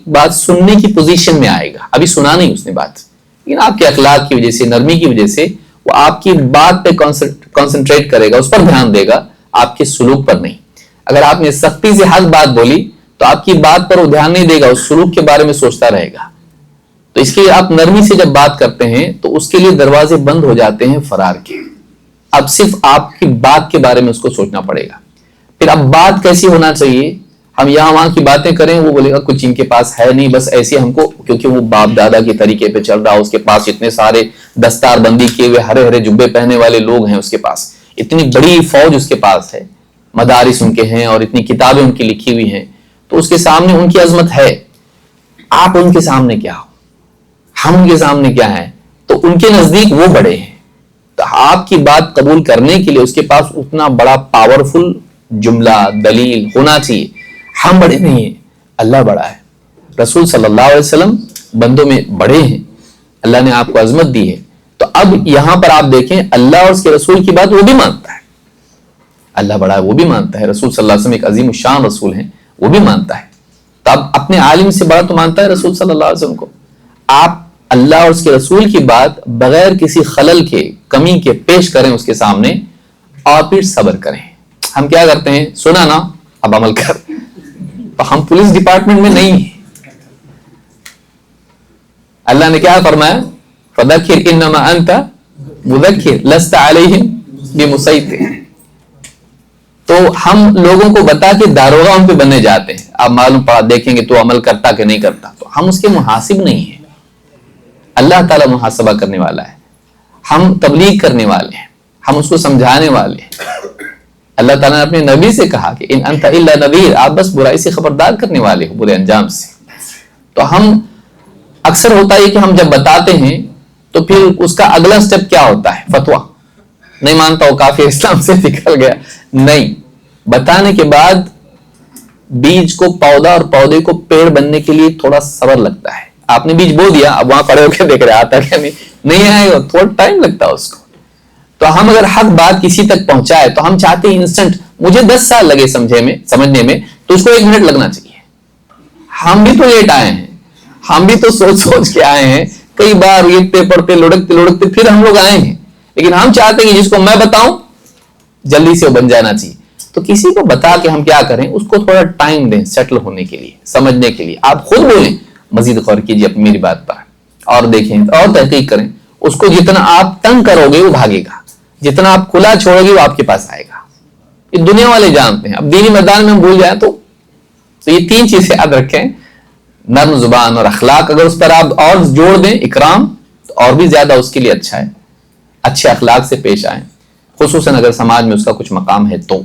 بات سننے کی پوزیشن میں آئے گا. ابھی سنا نہیں اس نے بات، لیکن آپ کے اخلاق کی وجہ سے، نرمی کی وجہ سے وہ آپ کی بات پہ کنسنٹریٹ کرے گا، اس پر دھیان دے گا، آپ کے سلوک پر نہیں. اگر آپ نے سختی سے حق بات بولی تو آپ کی بات پر وہ دھیان نہیں دے گا، اس سلوک کے بارے میں سوچتا رہے گا. تو اس کے لیے آپ نرمی سے جب بات کرتے ہیں تو اس کے لیے دروازے بند ہو جاتے ہیں فرار کے. اب صرف آپ کی بات کے بارے میں اس کو سوچنا پڑے گا. پھر اب بات کیسی ہونا چاہیے؟ ہم یہاں وہاں کی باتیں کریں، وہ بولے گا کچھ ان کے پاس ہے نہیں، بس ایسے ہم کو، کیونکہ وہ باپ دادا کے طریقے پہ چل رہا، اس کے پاس اتنے سارے دستار بندی کیے ہوئے ہرے ہرے جبے پہنے والے لوگ ہیں، اس کے پاس اتنی بڑی فوج اس کے پاس ہے، مدارس ان کے ہیں اور اتنی کتابیں ان کی لکھی ہوئی ہیں، تو اس کے سامنے ان کی عظمت ہے. آپ ان کے سامنے کیا ہو، ہم ان کے سامنے کیا ہیں؟ تو ان کے نزدیک وہ بڑے ہیں. تو آپ کی بات قبول کرنے کے لیے اس کے پاس اتنا بڑا پاورفل جملہ دلیل ہونا چاہیے. ہم بڑے نہیں ہیں، اللہ بڑا ہے. رسول صلی اللہ علیہ وسلم بندوں میں بڑے ہیں، اللہ نے آپ کو عظمت دی ہے. تو اب یہاں پر آپ دیکھیں، اللہ اور اس کے رسول کی بات وہ بھی مانتا ہے. اللہ بڑا ہے وہ بھی مانتا ہے، رسول صلی اللہ علیہ وسلم ایک عظیم الشان رسول ہیں، وہ بھی مانتا ہے. تو اب اپنے عالم سے بڑا تو مانتا ہے رسول صلی اللہ علیہ وسلم کو. آپ اللہ اور اس کے رسول کی بات بغیر کسی خلل کے، کمی کے پیش کریں اس کے سامنے، اور پھر صبر کریں. ہم کیا کرتے ہیں؟ سنا نا، اب عمل کر. تو ہم پولیس ڈپارٹمنٹ میں نہیں ہیں. اللہ نے کیا فرمایا؟ فَذَكِّرْ إِنَّمَا أَنْتَ مُذَكِّرْ لَسْتَ عَلَيْهِمْ بِمُسَيْطِرٍ. تو ہم لوگوں کو بتا کے داروغہ ان پہ بننے جاتے ہیں. آپ معلوم پڑا دیکھیں گے تو عمل کرتا کہ نہیں کرتا، تو ہم اس کے محاسب نہیں ہیں. اللہ تعالیٰ محاسبہ کرنے والا ہے. ہم تبلیغ کرنے والے ہیں، ہم اس کو سمجھانے والے ہیں. اللہ تعالیٰ نے اپنے نبی سے کہا کہ ان انت الا نذیر، آپ بس برائی سے خبردار کرنے والے ہو، برے انجام سے. تو ہم اکثر ہوتا ہے کہ ہم جب بتاتے ہیں تو پھر اس کا اگلا سٹیپ کیا ہوتا ہے؟ فتویٰ. نہیں مانتا ہو کافی اسلام سے نکل گیا. نہیں، بتانے کے بعد بیج کو پودا اور پودے کو پیڑ بننے کے لیے تھوڑا صبر لگتا ہے. آپ نے بیج بو دیا، اب وہاں کھڑے ہو کے دیکھ رہے آتا کیا نہیں آئے گا، تھوڑا ٹائم لگتا ہے اس کو. تو ہم اگر حق بات کسی تک پہنچائے تو ہم چاہتے ہیں انسٹنٹ. مجھے 10 سال لگے سمجھنے میں تو اس کو 1 منٹ لگنا چاہیے. ہم بھی تو لیٹ آئے ہیں، ہم بھی تو سوچ کے آئے ہیں، کئی بار لکھتے پڑھتے لڑکتے پھر ہم لوگ آئے ہیں. لیکن ہم چاہتے ہیں کہ جس کو میں بتاؤں جلدی سے وہ بن جانا چاہیے. تو کسی کو بتا کے ہم کیا کریں؟ اس کو تھوڑا ٹائم دیں سیٹل ہونے کے لیے، سمجھنے کے لیے. آپ خود بولیں، مزید غور کیجیے اپنی میری بات پر، اور دیکھیں اور تحقیق کریں. اس کو جتنا آپ تنگ کرو گے وہ بھاگے گا، جتنا آپ کھلا چھوڑو گے وہ آپ کے پاس آئے گا. یہ دنیا والے جانتے ہیں. اب دینی میدان میں ہم بھول جائیں تو یہ 3 چیزیں یاد رکھیں: نرم زبان اور اخلاق. اگر اس پر آپ اور جوڑ دیں اکرام، تو اور بھی زیادہ اس کے لیے اچھا ہے. اچھے اخلاق سے پیش آئیں، خصوصاً اگر سماج میں اس کا کچھ مقام ہے تو.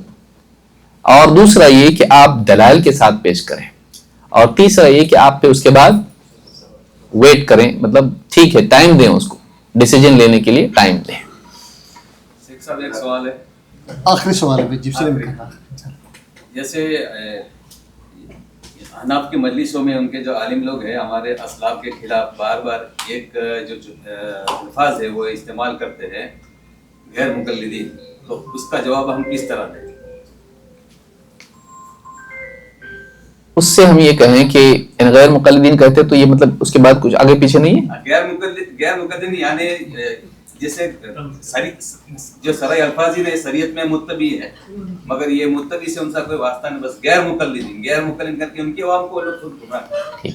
اور دوسرا یہ کہ آپ دلائل کے ساتھ پیش کریں. اور تیسرا یہ کہ آپ پہ اس کے بعد ویٹ کریں، مطلب ٹھیک ہے ٹائم دیں، اس کو ڈیسیجن لینے کے لیے ٹائم دیں. شیخ صاحب ایک سوال ہے، آخری سوال ہے جی سے. جیسے حناف کی مجلسوں میں ان کے جو عالم لوگ ہیں ہمارے اسلاف کے خلاف بار بار ایک جو الفاظ ہے وہ استعمال کرتے ہیں، غیر مقلدین. تو اس کا جواب ہم کس طرح دیں؟ اس سے ہم یہ کہیں کہ غیر مقلدین کہتے تو یہ مطلب اس کے بعد کچھ آگے پیچھے نہیں ہے. غیر مقلدین یعنی جیسے جو سرائی الفاظ ہی شریعت میں متبی ہے، مگر یہ متبی سے ان کا کوئی واسطہ نہیں، بس غیر مقلدین کر کے ان کے عوام کو لوگ خود گمراہ.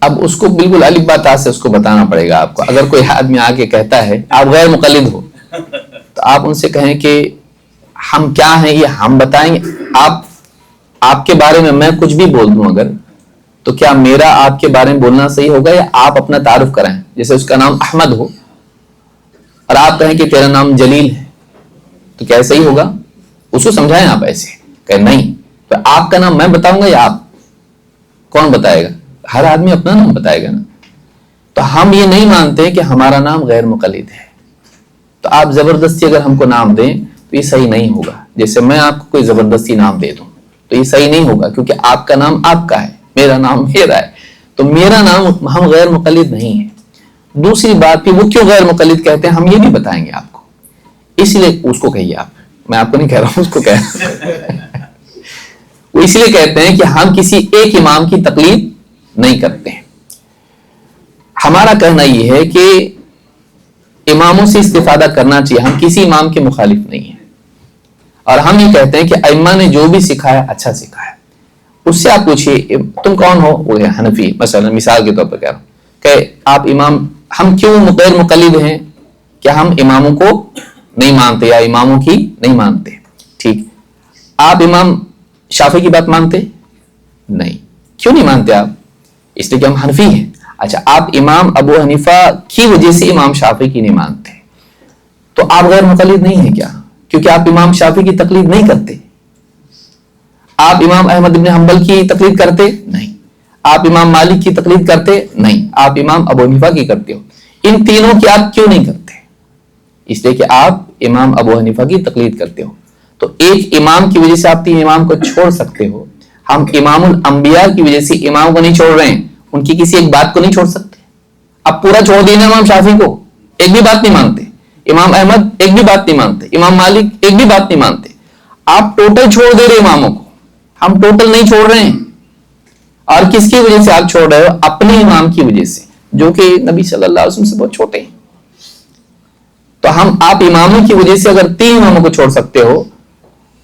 اب اس کو بالکل الف با تا سے اس کو بتانا پڑے گا آپ کو. اگر کوئی آدمی آ کے کہتا ہے آپ غیر مقلد ہو، تو آپ ان سے کہیں کہ ہم کیا ہیں یہ ہم بتائیں گے. آپ کے بارے میں میں کچھ بھی بول دوں اگر، تو کیا میرا آپ کے بارے میں بولنا صحیح ہوگا، یا آپ اپنا تعارف کریں؟ جیسے اس کا نام احمد ہو اور آپ کہیں کہ تیرا نام جلیل ہے، تو کیا صحیح ہوگا؟ اس کو سمجھائیں آپ ایسے کہ نہیں، تو آپ کا نام میں بتاؤں گا یا آپ؟ کون بتائے گا؟ ہر آدمی اپنا نام بتائے گا نا. تو ہم یہ نہیں مانتے کہ ہمارا نام غیر مقلد ہے، تو آپ زبردستی اگر ہم کو نام دیں تو یہ صحیح نہیں ہوگا. جیسے میں آپ کو کوئی زبردستی نام دے دوں تو یہ صحیح نہیں ہوگا، کیونکہ آپ کا نام آپ کا ہے، میرا نام میرا ہے. تو میرا نام، ہم غیر مقلد نہیں ہیں. دوسری بات پھر وہ کیوں غیر مقلد کہتے ہیں ہم یہ بھی بتائیں گے آپ کو. اس لیے اس کو کہیے آپ, میں آپ کو نہیں کہہ رہا ہوں, اس کو کہہ وہ اس لیے کہتے ہیں کہ ہم کسی ایک امام کی تقلید نہیں کرتے ہیں. ہمارا کہنا یہ ہے کہ اماموں سے استفادہ کرنا چاہیے, ہم کسی امام کے مخالف نہیں ہیں, اور ہم یہ کہتے ہیں کہ ائمہ نے جو بھی سکھایا اچھا سکھایا. اس سے آپ پوچھئے تم کون ہو, وہ حنفی مثلا, مثال کے طور پر کہہ رہا ہوں کہ آپ امام, ہم کیوں غیر مقلد ہیں کہ ہم اماموں کو نہیں مانتے یا اماموں کی نہیں مانتے. ٹھیک, آپ امام شافعی کی بات مانتے نہیں, کیوں نہیں مانتے آپ؟ اس لیے کہ ہم حنفی ہیں. اچھا, آپ امام ابو حنیفہ کی وجہ سے امام شافعی کی نہیں مانتے, تو آپ غیر مقلد نہیں ہیں کیا کیونکہ آپ امام شافعی کی تقلید نہیں کرتے؟ آپ امام احمد بن حنبل کی تقلید کرتے نہیں, آپ امام مالک کی تقلید کرتے نہیں, آپ امام ابو حنیفہ کی کرتے ہو. ان تینوں کی آپ کیوں نہیں کرتے؟ اس لیے کہ آپ امام ابو حنیفہ کی تقلید کرتے ہو. تو ایک امام کی وجہ سے آپ تین امام کو چھوڑ سکتے ہو, ہم امام الانبیاء کی وجہ سے امام کو نہیں چھوڑ رہے ہیں, ان کی کسی ایک بات کو نہیں چھوڑ سکتے. اب پورا چھوڑ دینا امام شافعی کو, ایک بھی بات نہیں مانتے, امام احمد ایک بھی بات نہیں مانتے, امام مالک ایک بھی بات نہیں مانتے, آپ ٹوٹل چھوڑ دے رہے اماموں کو, ہم ٹوٹل نہیں چھوڑ رہے ہیں. اور کس کی وجہ سے آپ چھوڑ رہے ہو؟ اپنے امام کی وجہ سے, جو کہ نبی صلی اللہ علیہ وسلم سے بہت چھوٹے ہیں. تو ہم آپ اماموں کی وجہ سے اگر تین اماموں کو چھوڑ سکتے ہو,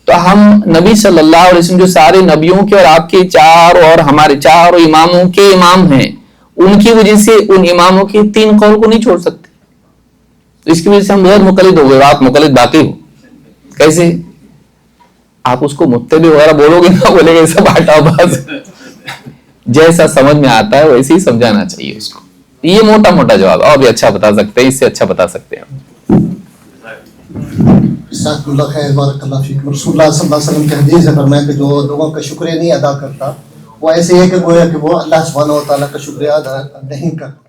تو ہم نبی صلی اللہ علیہ وسلم جو سارے نبیوں کے اور آپ کے چار اور ہمارے چار اماموں کے امام ہیں, ان کی وجہ سے ان اماموں کے تین قول کو نہیں چھوڑ سکتے. تو اس کی وجہ سے ہم غیر مقلد ہو گئے, آپ مقلد باقی ہو. کیسے آپ اس کو متبع وغیرہ بولو گے نا, بولے گے سب ہٹا باز. جیسا سمجھ میں آتا ہے ویسے ہی سمجھانا چاہیے اس کو. یہ موٹا موٹا جواب ہے, اور بھی اچھا بتا سکتے ہیں, اس سے اچھا بتا سکتے ہیں. جزاک اللہ خیر, بارک اللہ فیکم. رسول اللہ صلی اللہ علیہ وسلم کی حدیث ہے, فرمایا کہ جو لوگوں کا شکریہ نہیں ادا کرتا وہ ایسے ہے کہ گویا کہ وہ اللہ سبحانہ و تعالیٰ کا شکریہ ادا نہیں کرتا.